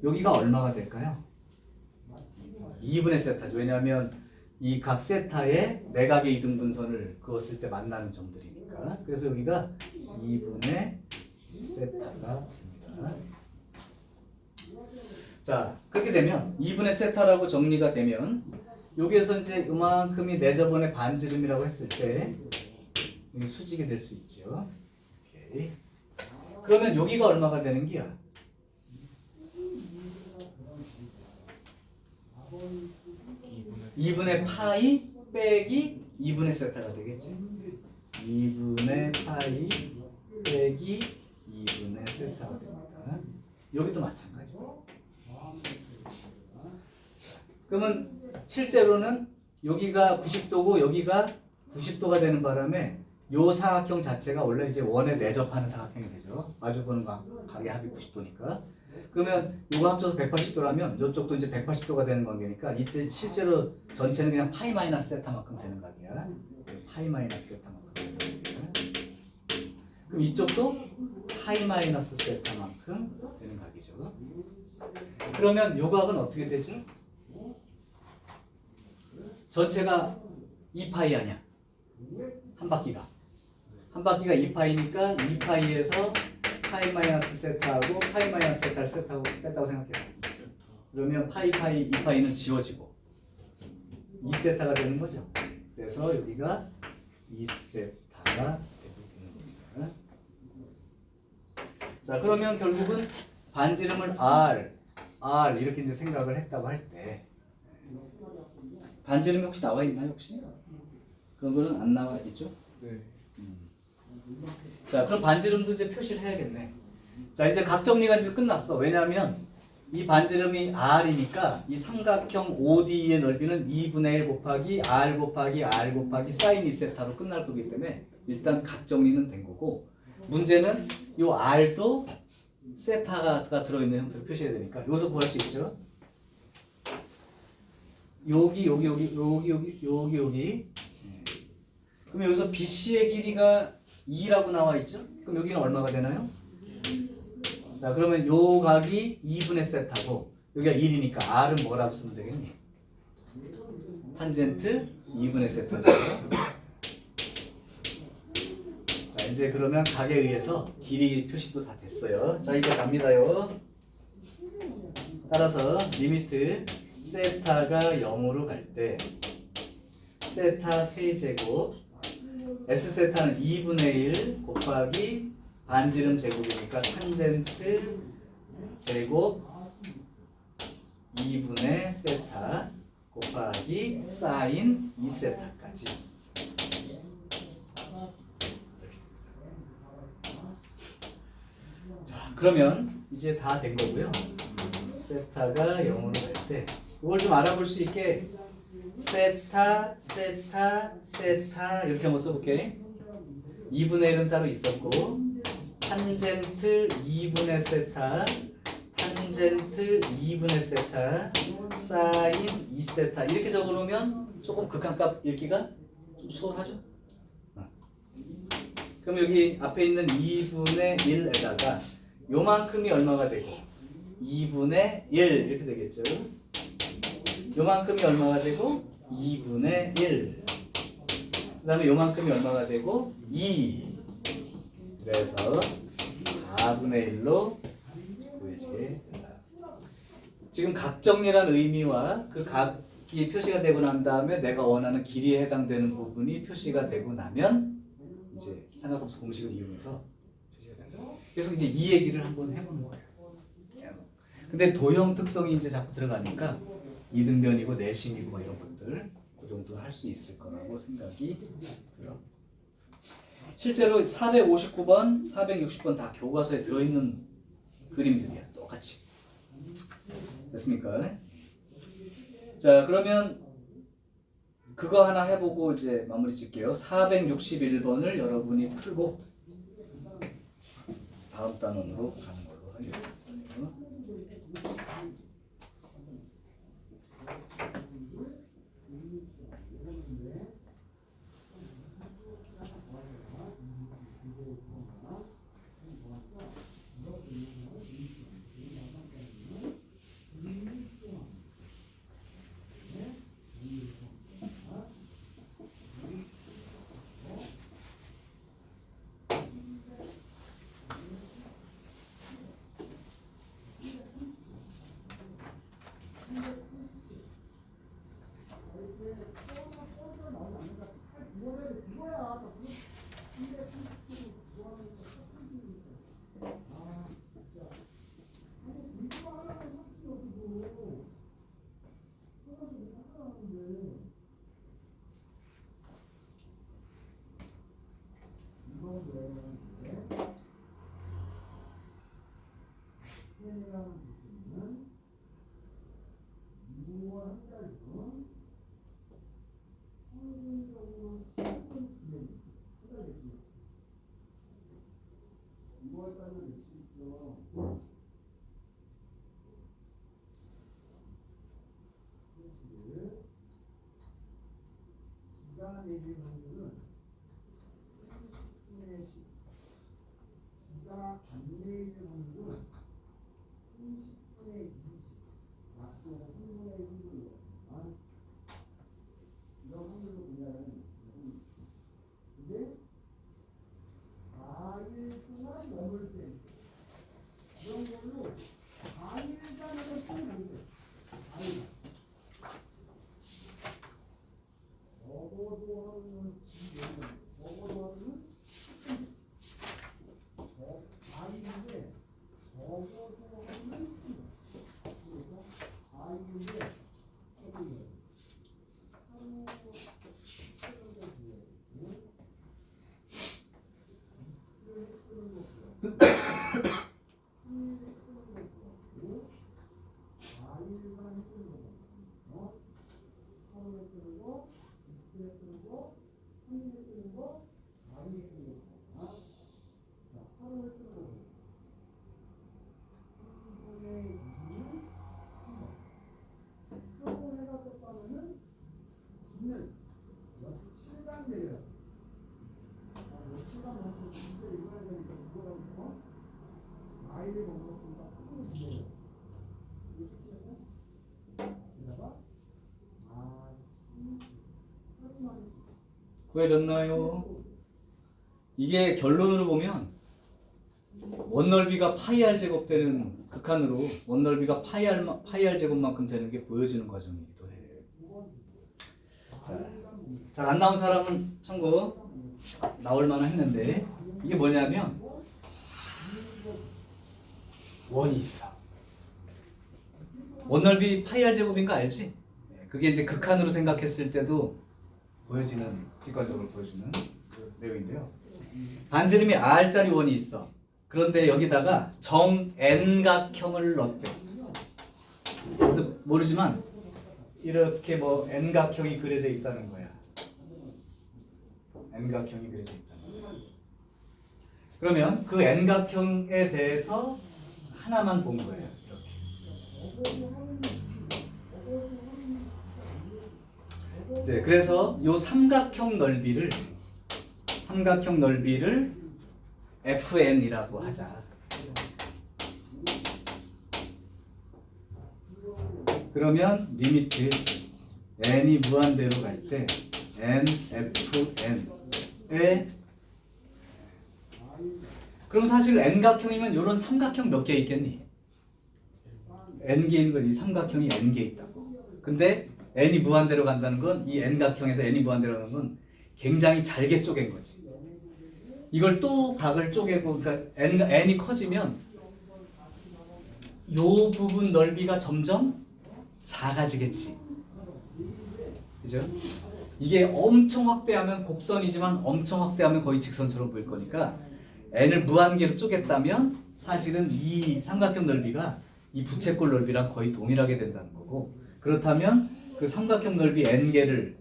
여기가 얼마가 될까요? 2분의 세타죠. 왜냐하면 이 각 세타에 내각의 이등분선을 그었을 때 만나는 점들이니까. 그래서 여기가 2분의 세타가 됩니다. 자, 그렇게 되면 2분의 세타라고 정리가 되면 여기에서 이제 이만큼이 내저번의 반지름이라고 했을 때 여기 수직이 될 수 있죠. 오케이. 그러면 여기가 얼마가 되는 기야? 2분의 파이 빼기 2분의 세타가 되겠지. 2분의 파이 빼기 2분의 세타가 됩니다. 여기도 마찬가지고. 그러면 실제로는 여기가 90도고 여기가 90도가 되는 바람에 요 사각형 자체가 원래 이제 원에 내접하는 사각형이 되죠. 마주보는 각의 합이 90도니까. 그러면 이거 합쳐서 180도라면 이쪽도 이제 180도가 되는 관계니까 이때 실제로 전체는 그냥 파이 마이너스 세타만큼 되는 각이야. 파이 마이너스 세타만큼 되는 각이야. 그럼 이쪽도 파이 마이너스 세타만큼 되는 각이죠. 그러면 요 각은 어떻게 되죠? 전체가 2파이 아니야. 한 바퀴가. 한 바퀴가 2파이니까 2파이에서 파이 마이너스 세타하고 파이 마이너스 세타를 세타하고 뺐다고 생각해요. 그러면 파이 2파이는 지워지고 2세타가 되는 거죠. 그래서 여기가 2세타가 되는 겁니다. 자, 그러면 결국은 반지름을 R 이렇게 이제 생각을 했다고 할 때 반지름이 혹시 나와 있나요, 혹시? 그런 거는 안 나와 있죠? 네. 자, 그럼 반지름도 이제 표시를 해야겠네. 자, 이제 각 정리가 이제 끝났어. 왜냐하면 이 반지름이 R이니까 이 삼각형 OD의 넓이는 2분의 1 곱하기 R 곱하기 R 곱하기 사인 2세타로 끝날 거기 때문에 일단 각 정리는 된 거고, 문제는 요 R도 세타가 들어있는 형태로 표시해야 되니까 여기서 구할 수 있죠. 여기. 그럼 여기서 BC의 길이가 2라고 나와 있죠? 그럼 여기는 얼마가 되나요? 자, 그러면 요 각이 2분의 세타고 여기가 1이니까 R은 뭐라고 쓰면 되겠니? 탄젠트 2분의 세타죠. 자, 이제 그러면 각에 의해서 길이 표시도 다 됐어요. 자, 이제 갑니다요. 따라서 리미트 세타가 0으로 갈 때 세타 세제곱 S세타는 2분의 1 곱하기 반지름 제곱이니까 탄젠트 제곱 2분의 세타 곱하기 사인 2세타까지. 자, 그러면 이제 다 된 거고요. 세타가 0으로 갈 때 이걸 좀 알아볼 수 있게 세타 이렇게 한번 써볼게. 2분의 1은 따로 있었고 탄젠트 2분의 세타 탄젠트 2분의 세타 사인 2세타 이렇게 적어놓으면 조금 극한값 읽기가 좀 수월하죠. 그럼 여기 앞에 있는 2분의 1에다가 요만큼이 얼마가 되고 2분의 1 이렇게 되겠죠. 요만큼이 얼마가 되고 2분의 1. 그 다음에 요만큼이 얼마가 되고 2. 그래서 4분의 1로 보이시게 된다. 지금 각정리란 의미와 그 각이 표시가 되고 난 다음에 내가 원하는 길이에 해당되는 부분이 표시가 되고 나면 이제 삼각함수 공식을 이용해서 표시가 된다. 그래서 이제 이 얘기를 한번 해보는 거예요. 근데 도형 특성이 이제 자꾸 들어가니까 이등변이고 내심이고 뭐 이런 것들 그 정도 할 수 있을 거라고 생각이 들어. 실제로 459번, 460번 다 교과서에 들어있는 그림들이야. 똑같이. 됐습니까? 자, 그러면 그거 하나 해보고 이제 마무리 짓게요. 461번을 여러분이 풀고 다음 단원으로 가는 걸로 하겠습니다. 내지 방법은 10분의 10 기가 반대에 있는 방법은 30분의 20 약속 3분의 1로 이런 확률로 보면 근데 4일 동안 머물 때 이런 걸로 4일간을 좀 보세요. 4일 적어도 하루는 적어도 하루는 4일인데 적어도 하루는 그래서 4일인데 하루 구해졌나요? 이게 결론으로 보면 원넓이가 파이 r 제곱되는 극한으로 원넓이가 파이 r 제곱만큼 되는 게 보여지는 과정이기도 해요. 잘 안 나온 사람은 참고 나올 만은 했는데 이게 뭐냐면 원이 있어. 원넓이 파이 r 제곱인 거 알지? 그게 이제 극한으로 생각했을 때도 보여지는 직관적으로 보여주는 내용인데요. 반지름이 r짜리 원이 있어. 그런데 여기다가 정 n각형을 넣었대. 그래서 모르지만 이렇게 뭐 n각형이 그려져 있다는 거야. n각형이 그려져 있다는 거야. 그러면 그 n각형에 대해서 하나만 본 거예요. 이렇게. 이제 그래서 요 삼각형 넓이를 fn이라고 하자. 그러면 리미트 n이 무한대로 갈 때 nfn에 그럼 사실 n각형이면 이런 삼각형 몇 개 있겠니? n개 있는 거지. 삼각형이 n개 있다고. 근데 n이 무한대로 간다는 건 이 n각형에서 n이 무한대로 가는 건 굉장히 잘게 쪼갠 거지. 이걸 또 각을 쪼개고 그러니까 n이 커지면 요 부분 넓이가 점점 작아지겠지. 그죠? 이게 엄청 확대하면 곡선이지만 엄청 확대하면 거의 직선처럼 보일 거니까 n을 무한개로 쪼갰다면 사실은 이 삼각형 넓이가 이 부채꼴 넓이랑 거의 동일하게 된다는 거고, 그렇다면 그 삼각형 넓이 n개를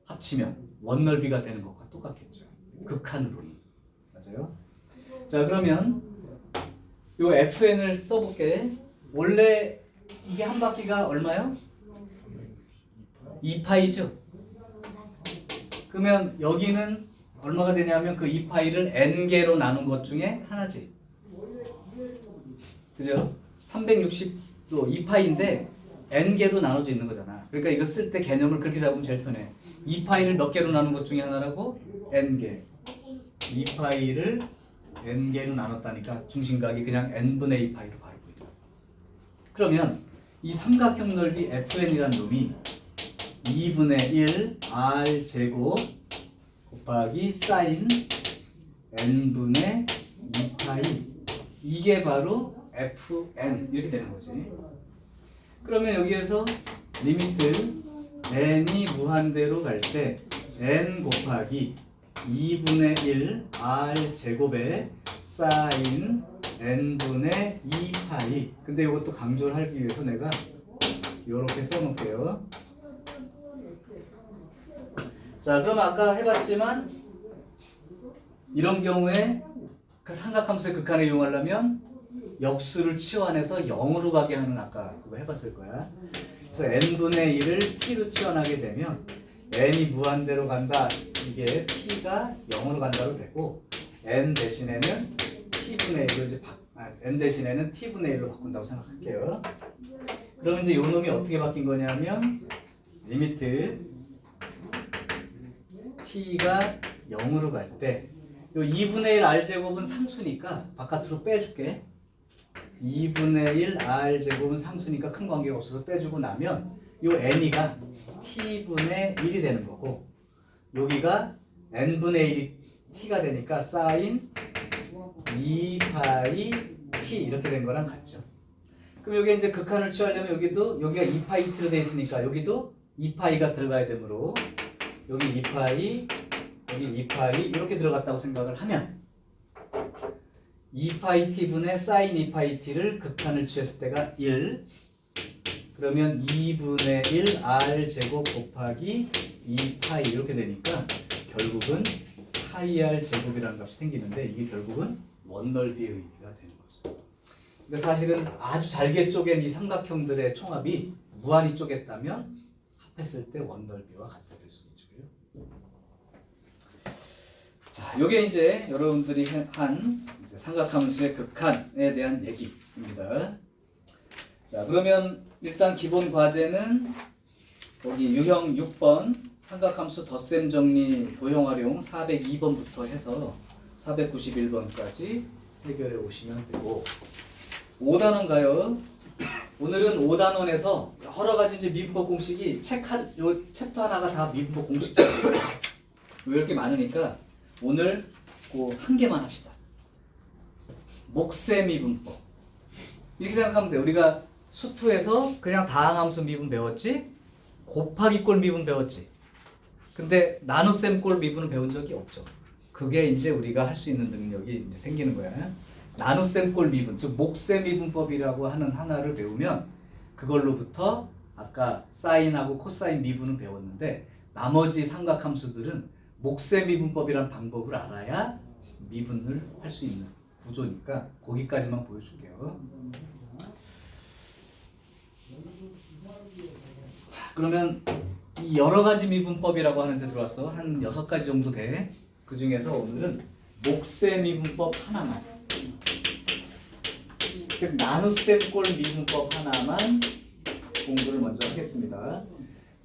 합치면 원 넓이가 되는 것과 똑같겠죠. 극한으로는. 맞아요? 자, 그러면 요 fn을 써볼게. 원래 이게 한 바퀴가 얼마요? 2파이죠. 그러면 여기는 얼마가 되냐면 그 2파이를 n개로 나눈 것 중에 하나지. 그죠? 360도 2파이인데 n개로 나눠져 있는 거잖아. 그러니까 이거 쓸 때 개념을 그렇게 잡으면 제일 편해. 2파이를 몇 개로 나눈 것 중에 하나라고? n개. 2파이를 n개로 나눴다니까 중심각이 그냥 n분의 2파이로 바로 보이죠. 그러면 이 삼각형 넓이 fn이라는 놈이 2분의 1 r 제곱 곱하기 사인 n분의 2파이, 이게 바로 fn 이렇게 되는 거지. 그러면 여기에서 리미트 n이 무한대로 갈 때 n 곱하기 2분의 1 r 제곱에 사인 n분의 2파이. 근데 이것도 강조를 하기 위해서 내가 이렇게 써놓을게요. 자, 그럼 아까 해봤지만 이런 경우에 그 삼각함수의 극한을 이용하려면 역수를 치환해서 0으로 가게 하는, 아까 그거 해봤을 거야. 그래서 n분의 1을 t로 치환하게 되면 n이 무한대로 간다. 이게 t가 0으로 간다고 되고 n 대신에는 t분의 1로 이제 n 대신에는 t분의 1로 바꾼다고 생각할게요. 그럼 이제 요 놈이 어떻게 바뀐 거냐면 리미트 t가 0으로 갈 때 요 2분의 1 r제곱은 상수니까 바깥으로 빼줄게. 2분의 1 r제곱은 상수니까 큰 관계가 없어서 빼주고 나면 요 n이가 t분의 1이 되는 거고 여기가 n분의 1이 t가 되니까 사인 2파이 t 이렇게 된 거랑 같죠. 그럼 여기 이제 극한을 취하려면 여기가 2파이 t로 돼 있으니까 여기도 2파이가 들어가야 되므로 여기 2파이 여기 2파이 이렇게 들어갔다고 생각을 하면 2파이 t분의 사인 2파이 t를 극한을 취했을 때가 1 그러면 2분의 1 r 제곱 곱하기 2파이 이렇게 되니까 결국은 파이 r 제곱이라는 값이 생기는데 이게 결국은 원넓이의 의미가 되는 거죠. 그러니까 사실은 아주 잘게 쪼갠 이 삼각형들의 총합이 무한히 쪼갰다면 합했을 때 원넓이와 같다 될 수 있죠. 자, 요게 이제 여러분들이 한 이제 삼각함수의 극한에 대한 얘기입니다. 자, 그러면 일단 기본 과제는 거기 유형 6번 삼각함수 덧셈 정리 도형 활용 402번부터 해서 491번까지 해결해 오시면 되고 5단원 오늘은 5단원에서 여러 가지 이제 미분법 공식이 요 챕터 하나가 다 미분법 공식들이에요. 왜 이렇게 많으니까 오늘 그 한 개만 합시다. 목세 미분법. 이렇게 생각하면 돼. 우리가 수투에서 그냥 다항함수 미분 배웠지? 곱하기 꼴 미분 배웠지? 근데 나눗셈 꼴 미분은 배운 적이 없죠. 그게 이제 우리가 할 수 있는 능력이 이제 생기는 거야. 나눗셈 꼴 미분, 즉 목세 미분법이라고 하는 하나를 배우면 그걸로부터 아까 사인하고 코사인 미분은 배웠는데 나머지 삼각함수들은 목세 미분법이라는 방법을 알아야 미분을 할 수 있는 구조니까 거기까지만 보여줄게요. 자, 그러면 이 여러 가지 미분법이라고 하는데 들어왔어. 한 6가지 정도 돼. 그 중에서 오늘은 목세 미분법 하나만, 즉 나눗셈 꼴 미분법 하나만 공부를 먼저 하겠습니다.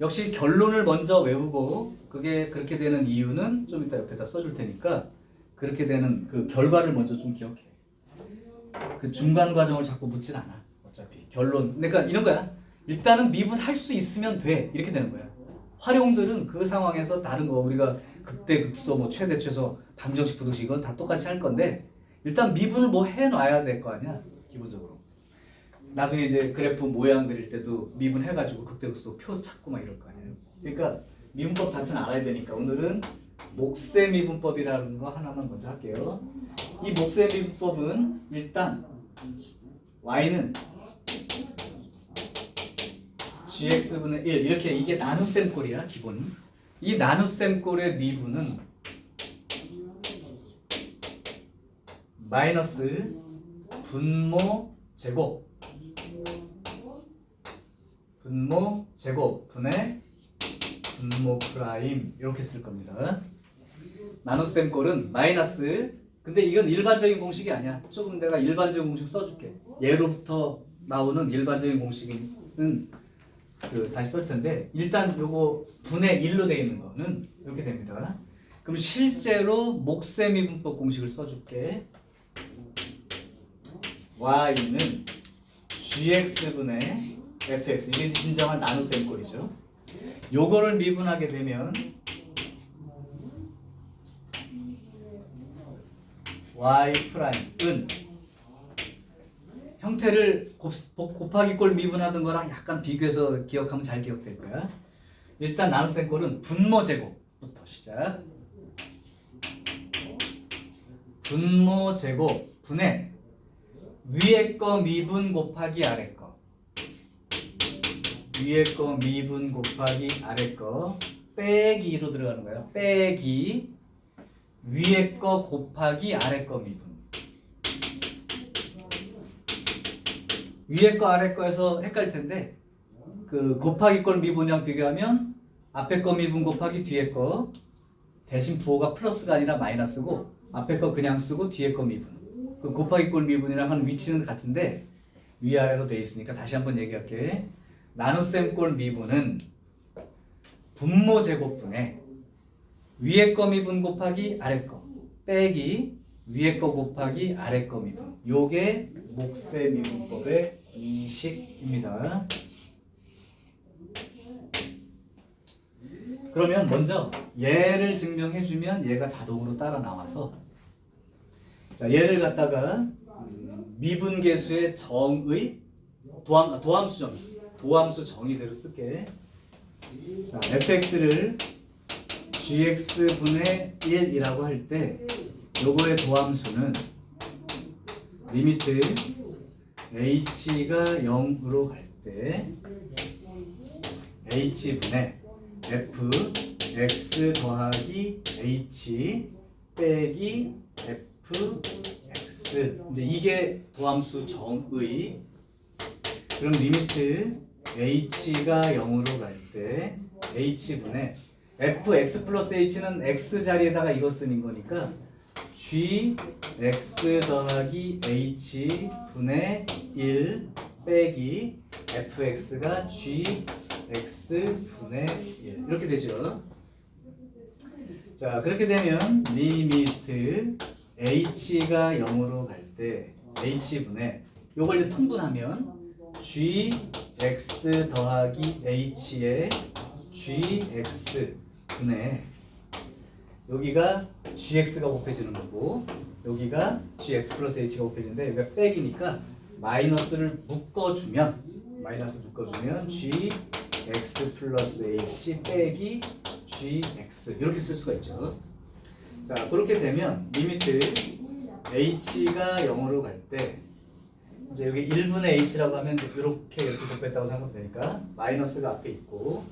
역시 결론을 먼저 외우고 그게 그렇게 되는 이유는 좀 이따 옆에다 써줄 테니까 그렇게 되는 그 결과를 먼저 좀 기억해. 그 중간 과정을 자꾸 묻진 않아. 어차피 결론. 그러니까 이런 거야. 일단은 미분할 수 있으면 돼. 이렇게 되는 거야. 활용들은 그 상황에서 다른 거 우리가 극대 극소 뭐 최대 최소 방정식 부등식 이건 다 똑같이 할 건데 일단 미분을 뭐 해놔야 될 거 아니야. 기본적으로. 나중에 이제 그래프 모양 그릴 때도 미분해가지고 극대극소 표 찾고 막 이럴 거 아니에요. 그러니까 미분법 자체는 알아야 되니까 오늘은 목세 미분법이라는 거 하나만 먼저 할게요. 이 목세 미분법은 일단 y는 gx분의 1 이렇게 이게 나눗셈 꼴이야 기본. 이 나눗셈 꼴의 미분은 마이너스 분모 제곱 분의 분모 프라임 이렇게 쓸 겁니다. 나눗셈 꼴은 마이너스, 근데 이건 일반적인 공식이 아니야. 조금 내가 일반적인 공식 써줄게. 예로부터 나오는 일반적인 공식은 다시 쓸 텐데 일단 요거 분의 1로 되어 있는 거는 이렇게 됩니다. 그럼 실제로 목세 미분법 공식을 써줄게. y는 gx분의 fx, 이게 진정한 나눗셈 꼴이죠. 요거를 미분하게 되면 y 프라임은 형태를 곱하기 꼴 미분하던 거랑 약간 비교해서 기억하면 잘 기억될 거야. 일단 나눗셈 꼴은 분모 제곱부터 시작. 분모 제곱 분의 위에 거 미분 곱하기 아래 거, 위에 거 미분 곱하기 아래 거 빼기 2로 들어가는 거예요. 빼기 위에 거 곱하기 아래 거 미분. 위에 거 아래 거에서 헷갈릴 텐데 그 곱하기 꼴 미분이랑 비교하면 앞에 거 미분 곱하기 뒤에 거 대신 부호가 플러스가 아니라 마이너스고 앞에 거 그냥 쓰고 뒤에 거 미분. 그 곱하기 꼴 미분이랑 하는 위치는 같은데 위아래로 돼 있으니까 다시 한번 얘기할게. 나눗셈 꼴 미분은 분모 제곱분에 위에 거 미분 곱하기 아래 거 빼기 위에 거 곱하기 아래 거 미분. 요게 목세 미분법의 공식입니다. 그러면 먼저 얘를 증명해주면 얘가 자동으로 따라 나와서 자 얘를 갖다가 미분계수의 정의 도함수 정의대로 쓸게. 자 fx를 gx분의 1이라고 할 때 요거의 도함수는 리미트 h가 0으로 갈 때 h분의 fx 더하기 h 빼기 fx 이제 이게 도함수 정의. 그럼 리미트 h가 0으로 갈 때 h분의 fx 플러스 h는 x 자리에다가 이거 쓰는 거니까 gx 더하기 h 분의 1 빼기 fx가 gx 분의 1 이렇게 되죠. 자 그렇게 되면 리미트 h가 0으로 갈 때 h분의 요걸 이제 통분하면 gx 더하기 h의 gx 분의 여기가 gx가 곱해지는 거고 여기가 gx 플러스 h가 곱해지는데 여기가 빼기니까 마이너스를 묶어주면 gx 플러스 h 빼기 gx 이렇게 쓸 수가 있죠. 자 그렇게 되면 리미트 h가 0으로 갈 때 이제 여기 1분의 h라고 하면 이렇게 곱했다고 생각하면 되니까 마이너스가 앞에 있고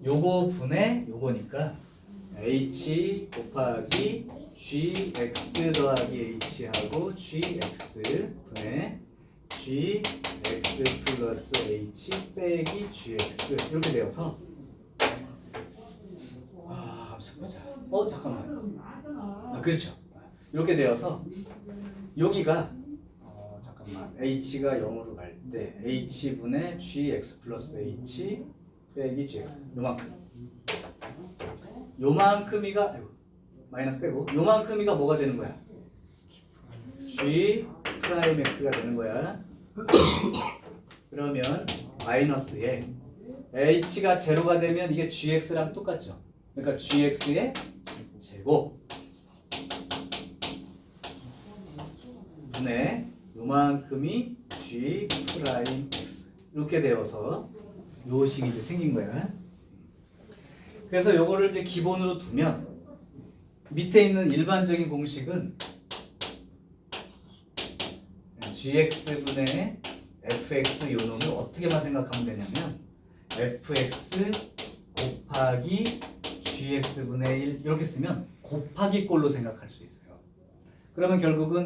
요거 분의 요거니까 h 곱하기 gx 더하기 h하고 gx 분의 gx 플러스 h 빼기 gx 이렇게 되어서 보자. 잠깐만. 그렇죠. 이렇게 되어서 여기가 잠깐만 h가 0으로 갈 때 h분의 gx 플러스 h 빼기 gx 요만큼이가 마이너스 빼고 요만큼이가 뭐가 되는 거야? g 프라임 x가 되는 거야. 그러면 마이너스에 h가 제로가 되면 이게 gx랑 똑같죠. 그러니까 gx의 제곱 분의 요만큼이 g 프라임 x 이렇게 되어서 요 식이 이제 생긴 거야. 그래서 요거를 이제 기본으로 두면 밑에 있는 일반적인 공식은 gx분의 fx 요 놈을 어떻게만 생각하면 되냐면 fx 곱하기 gx분의 1 이렇게 쓰면 곱하기 꼴로 생각할 수 있어요. 그러면 결국은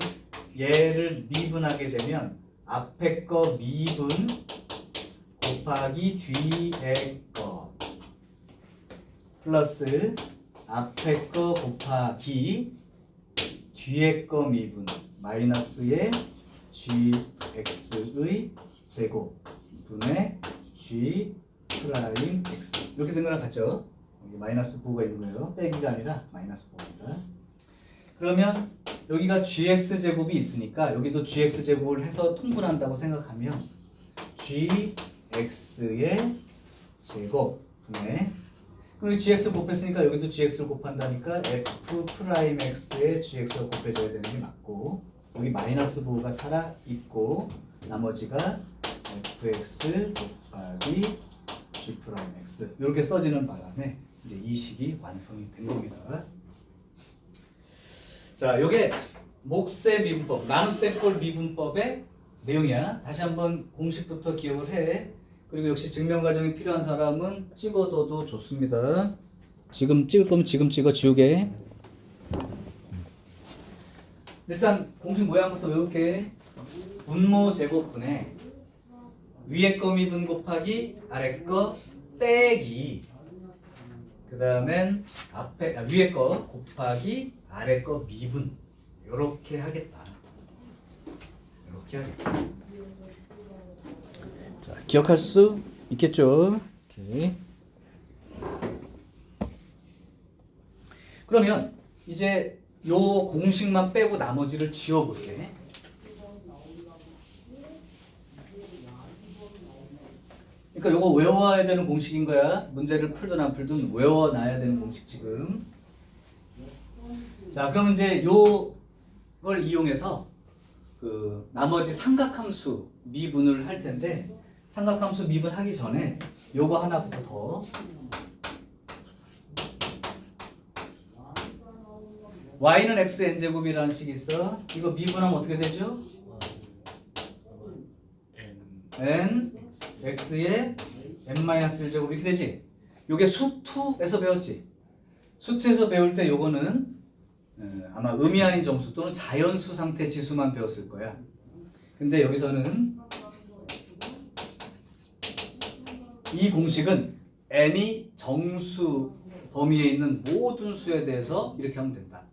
얘를 미분하게 되면 앞에 거 미분 곱하기 뒤에 거 플러스 앞에 거 곱하기 뒤에 거 미분 마이너스의 gx의 제곱 분의 g 프라임 x 이렇게 된 거랑 같죠? 여기 마이너스 부호가 있는 거예요. 빼기가 아니라 마이너스 부호입니다. 그러면 여기가 gx 제곱이 있으니까 여기도 gx 제곱을 해서 통분한다고 생각하면 gx의 제곱 분의 그럼 gx 곱했으니까 여기도 gx를 곱한다니까 f 프라임 x에 gx가 곱해져야 되는 게 맞고 여기 마이너스 부호가 살아 있고 나머지가 fx 곱하기 g 프라임 x 이렇게 써지는 바람에 이제 이 식이 완성이 된 겁니다. 자, 요게 목세 미분법, 나눗셈 꼴 미분법의 내용이야. 다시 한번 공식부터 기억을 해. 그리고 역시 증명 과정이 필요한 사람은 찍어둬도 좋습니다. 지금 찍을 거면 지금 찍어 지우개. 일단 공식 모양부터 외울게. 분모 제곱분에 위에 거 미분 곱하기 아래 거 빼기 그 다음엔 위에 거 곱하기 아래 거 미분 이렇게 하겠다. 이렇게 하겠다. 자, 기억할 수 있겠죠? 오케이. 그러면 이제 요 공식만 빼고 나머지를 지워볼게. 그러니까 요거 외워야 되는 공식인 거야. 문제를 풀든 안 풀든 외워놔야 되는 공식 지금. 자, 그럼 이제 요걸 이용해서 그 나머지 삼각함수 미분을 할 텐데 삼각함수 미분하기 전에 요거 하나부터 더. y는 x n제곱이라는 식이 있어. 이거 미분하면 어떻게 되죠? n x의 n-1제곱 이렇게 되지? 요게 수2에서 배웠지? 수2에서 배울 때 요거는 아마 의미 아닌 정수 또는 자연수 상태 지수만 배웠을 거야. 근데 여기서는 이 공식은 n이 정수 범위에 있는 모든 수에 대해서 이렇게 하면 된다.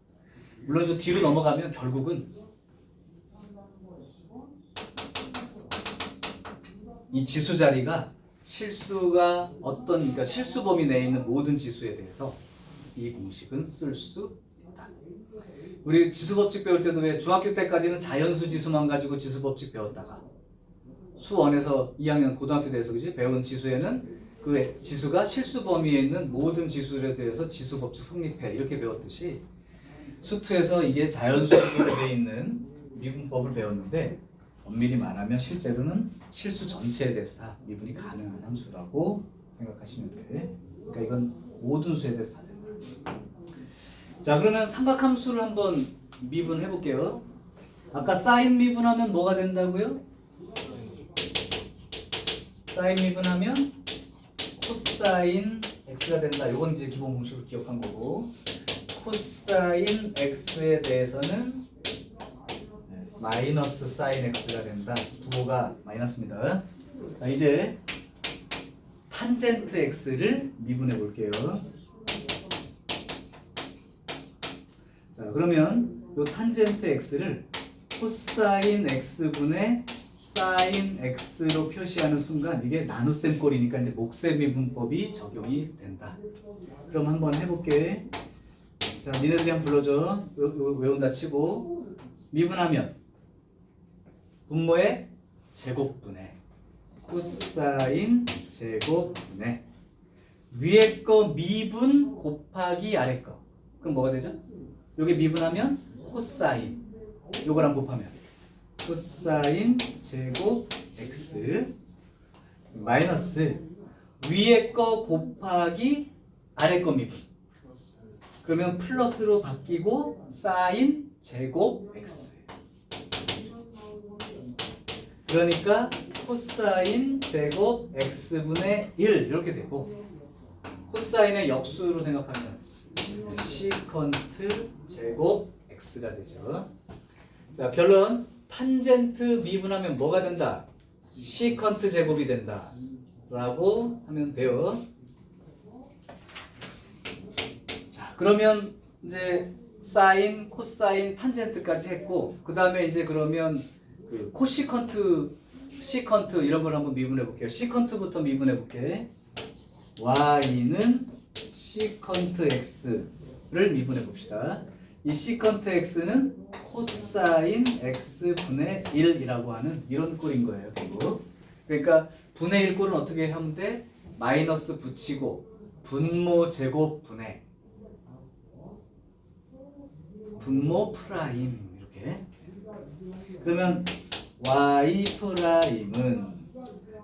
물론 저 뒤로 넘어가면 결국은 이 지수 자리가 실수가 그러니까 실수 범위 내에 있는 모든 지수에 대해서 이 공식은 쓸 수 있다. 우리 지수 법칙 배울 때도 왜 중학교 때까지는 자연수 지수만 가지고 지수 법칙 배웠다가 수1에서 2학년 고등학교 때에서 그지 배운 지수에는 그 지수가 실수 범위에 있는 모든 지수에 대해서 지수 법칙 성립해 이렇게 배웠듯이 수2에서 이게 자연수로 되어 있는 미분법을 배웠는데 엄밀히 말하면 실제로는 실수 전체에 대해서 다 미분이 가능한 함수라고 생각하시면 돼. 그러니까 이건 모든 수에 대해서 다 된다. 자, 그러면 삼각함수를 한번 미분해 볼게요. 아까 사인 미분하면 뭐가 된다고요? 사인 미분하면 코사인 x가 된다. 이건 이제 기본 공식으로 기억한 거고, 코사인 x에 대해서는 마이너스 사인 x가 된다. 부호가 마이너스입니다. 자, 이제 탄젠트 x를 미분해 볼게요. 자, 그러면 이 탄젠트 x를 코사인 x분의 사인 x로 표시하는 순간 이게 나눗셈 꼴이니까 이제 목셈 미분법이 적용이 된다. 그럼 한번 해볼게. 자, 니네들이 한번 불러줘. 외운다 치고 미분하면 분모의 제곱분의 코사인 제곱분의 위에 거 미분 곱하기 아래 거. 그럼 뭐가 되죠? 요게 미분하면 코사인, 요거랑 곱하면 코사인 제곱 x 마이너스 위에 거 곱하기 아래 거 미분. 그러면 플러스로 바뀌고 사인 제곱 x. 그러니까 코사인 제곱 x분의 1 이렇게 되고, 코사인의 역수로 생각하면 시컨트 제곱 x가 되죠. 자, 결론 탄젠트 미분하면 뭐가 된다? 시컨트 제곱이 된다 라고 하면 돼요. 자, 그러면 이제 사인, 코사인, 탄젠트까지 했고, 그 다음에 이제 그러면 그 코시컨트, 시컨트 이런 걸 한번 미분해 볼게요. 시컨트부터 미분해 볼게. y는 시컨트 x를 미분해 봅시다. 이 시컨트 x는 코사인 x분의 1이라고 하는 이런 꼴인 거예요. 결국. 그러니까 분의 1 꼴은 어떻게 하면 돼? 마이너스 붙이고 분모 제곱 분의 분모 프라임 이렇게. 그러면 y 프라임은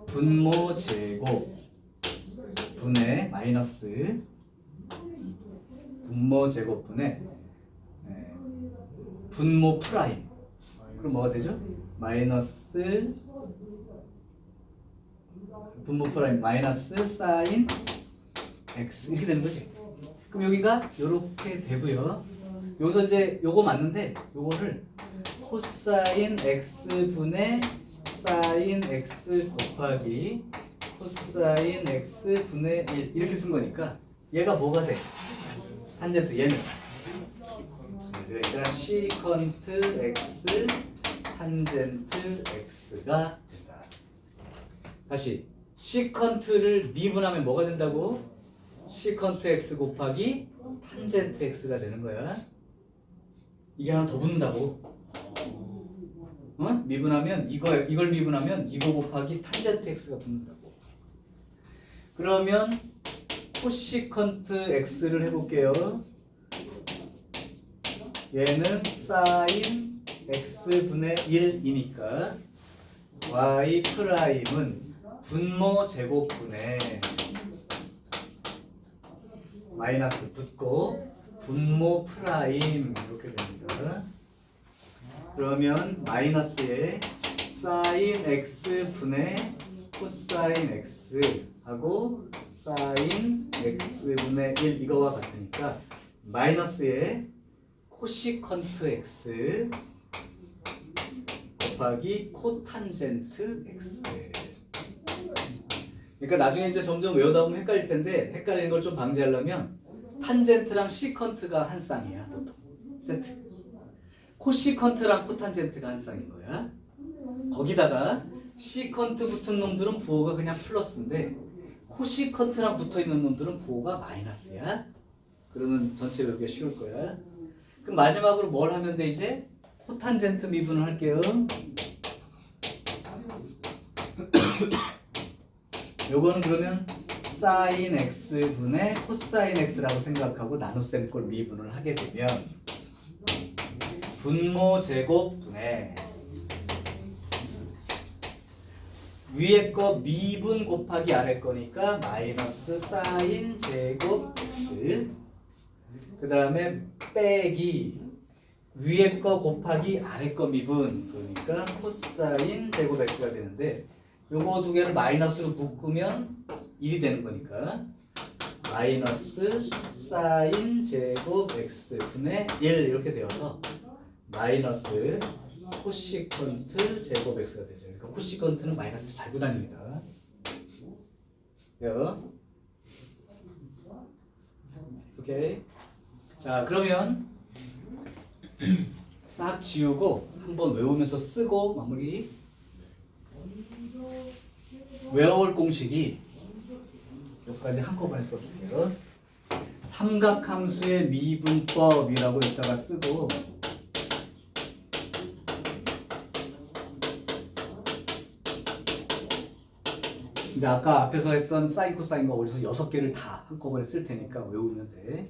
분모 제곱 분의 마이너스 분모 제곱 분의 분모 프라임. 그럼 뭐가 되죠? 마이너스 분모 프라임 마이너스 사인 x 이렇게 되는 거지. 그럼 여기가 이렇게 되고요. 여기서 이제 요거 맞는데 요거를 코사인 x분의 사인 x 곱하기 코사인 x 분의 1 이렇게 쓴 거니까 얘가 뭐가 돼? 탄젠트 얘는 그러니까 시컨트 x 탄젠트 x가 된다. 다시 시컨트를 미분하면 뭐가 된다고? 시컨트 x 곱하기 탄젠트 x가 되는 거야. 이게 하나 더 붙는다고. 미분하면 이걸 미분하면 이거 곱하기 탄젠트 x가 붙는다고. 그러면 코시컨트 x를 해볼게요. 얘는 사인 x분의 1이니까 y 프라임은 분모 제곱분의 마이너스 붙고 분모 프라임 이렇게 됩니다. 그러면 마이너스에 사인 x 분의 코사인 x 하고 사인 x분의 1 이거와 같으니까 마이너스에 코시컨트 x 곱하기 코탄젠트 x. 그러니까 나중에 이제 점점 외우다 보면 헷갈릴 텐데 헷갈리는 걸 좀 방지하려면 탄젠트랑 시컨트가 한 쌍이야 보통 세트. 코시컨트랑 코탄젠트가 한 쌍인 거야. 거기다가 시컨트 붙은 놈들은 부호가 그냥 플러스인데 코시컨트랑 붙어있는 놈들은 부호가 마이너스야. 그러면 전체 외우기가 쉬울 거야. 그럼 마지막으로 뭘 하면 돼 이제? 코탄젠트 미분을 할게요. 요거는 그러면 사인 x분의 코사인 x라고 생각하고 나눗셈 꼴 미분을 하게 되면 분모 제곱분의 위에 거 미분 곱하기 아래 거니까 마이너스 사인 제곱 x 그 다음에 빼기 위에 거 곱하기 아래 거 미분 그러니까 코사인 제곱 x가 되는데 요거 두 개를 마이너스로 묶으면 1이 되는 거니까 마이너스 사인 제곱 x 분의 1 이렇게 되어서 마이너스 코시컨트 제곱 x가 되죠. 그러니까 코시컨트는 마이너스 달고 다닙니다. 오케이. 자 그러면 싹 지우고 한번 외우면서 쓰고 마무리. 외워올 공식이 여기까지 한꺼번에 써줄게요. 삼각함수의 미분법이라고 여기다가 쓰고 이제 아까 앞에서 했던 사인 코사인과 어디서 6개를 다 한꺼번에 쓸 테니까 외우면 돼.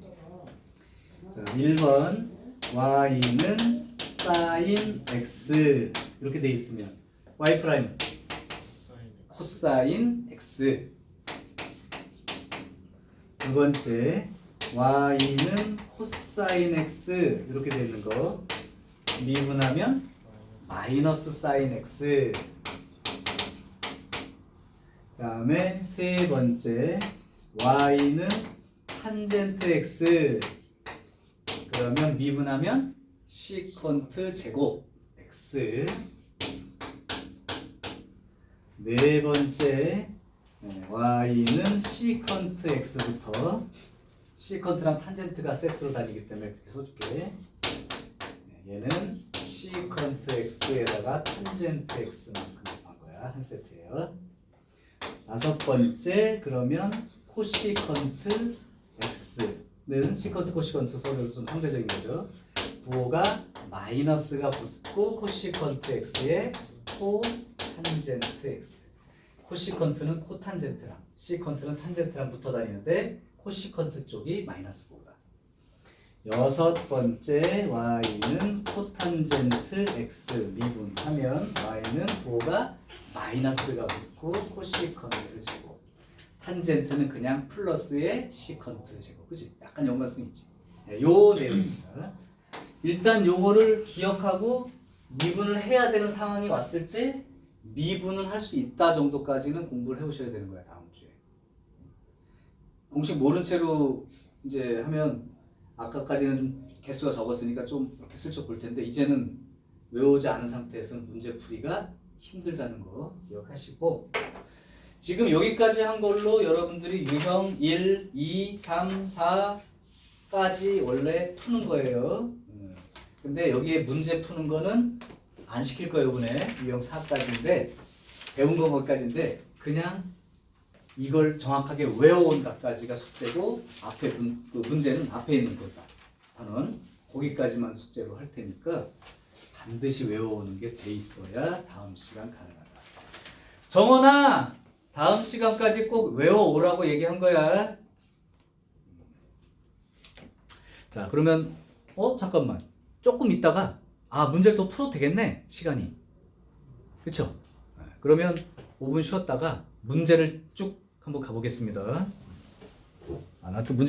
자, 1번 y는 사인 x 이렇게 돼 있으면 y 프라임 코사인 x. 두 번째 y는 코사인 x 이렇게 돼 있는 거 미분하면 마이너스 사인 x. 그 다음에 세 번째 y는 탄젠트 x 그러면 미분하면 시컨트 제곱 x. 네 번째 y는 시컨트 x부터 시컨트랑 탄젠트가 세트로 달리기 때문에 이렇게 써줄게. 얘는 시컨트 x에다가 탄젠트 x만큼 곱한 거야. 한 세트예요. 다섯 번째 그러면 코시컨트 x는 시컨트 코시컨트 서로 좀 상대적인 거죠. 부호가 마이너스가 붙고 코시컨트 x에 코탄젠트 x. 코시컨트는 코탄젠트랑 시컨트는 탄젠트랑 붙어 다니는데 코시컨트 쪽이 마이너스 부호다. 여섯 번째 y는 코탄젠트 x 미분하면 y는 부호가 마이너스가 붙고 코시컨트 제곱. 탄젠트는 그냥 플러스의 시컨트 제곱. 그치? 약간 연관성이 있지. 요 내용입니다. 일단 요거를 기억하고 미분을 해야 되는 상황이 왔을 때 미분은 할 수 있다 정도까지는 공부를 해오셔야 되는 거야. 다음 주에. 공식 모른 채로 이제 하면 아까까지는 좀 개수가 적었으니까 좀 이렇게 슬쩍 볼 텐데 이제는 외우지 않은 상태에서는 문제 풀이가 힘들다는 거 기억하시고 지금 여기까지 한 걸로 여러분들이 유형 1, 2, 3, 4까지 원래 푸는 거예요. 근데 여기에 문제 푸는 거는 안 시킬 거예요, 이번에. 유형 4까지인데 배운 거 거기까지인데 그냥 이걸 정확하게 외워온다까지가 숙제고 앞에 그 문제는 앞에 있는 거다. 저는 거기까지만 숙제로 할 테니까 반드시 외워오는 게 돼 있어야 다음 시간 가능하다. 정원아, 다음 시간까지 꼭 외워오라고 얘기한 거야. 자, 그러면 잠깐만. 조금 있다가 문제를 더 풀어도 되겠네, 시간이. 그쵸? 그러면 5분 쉬었다가 문제를 쭉 한번 가보겠습니다. 나 또 문제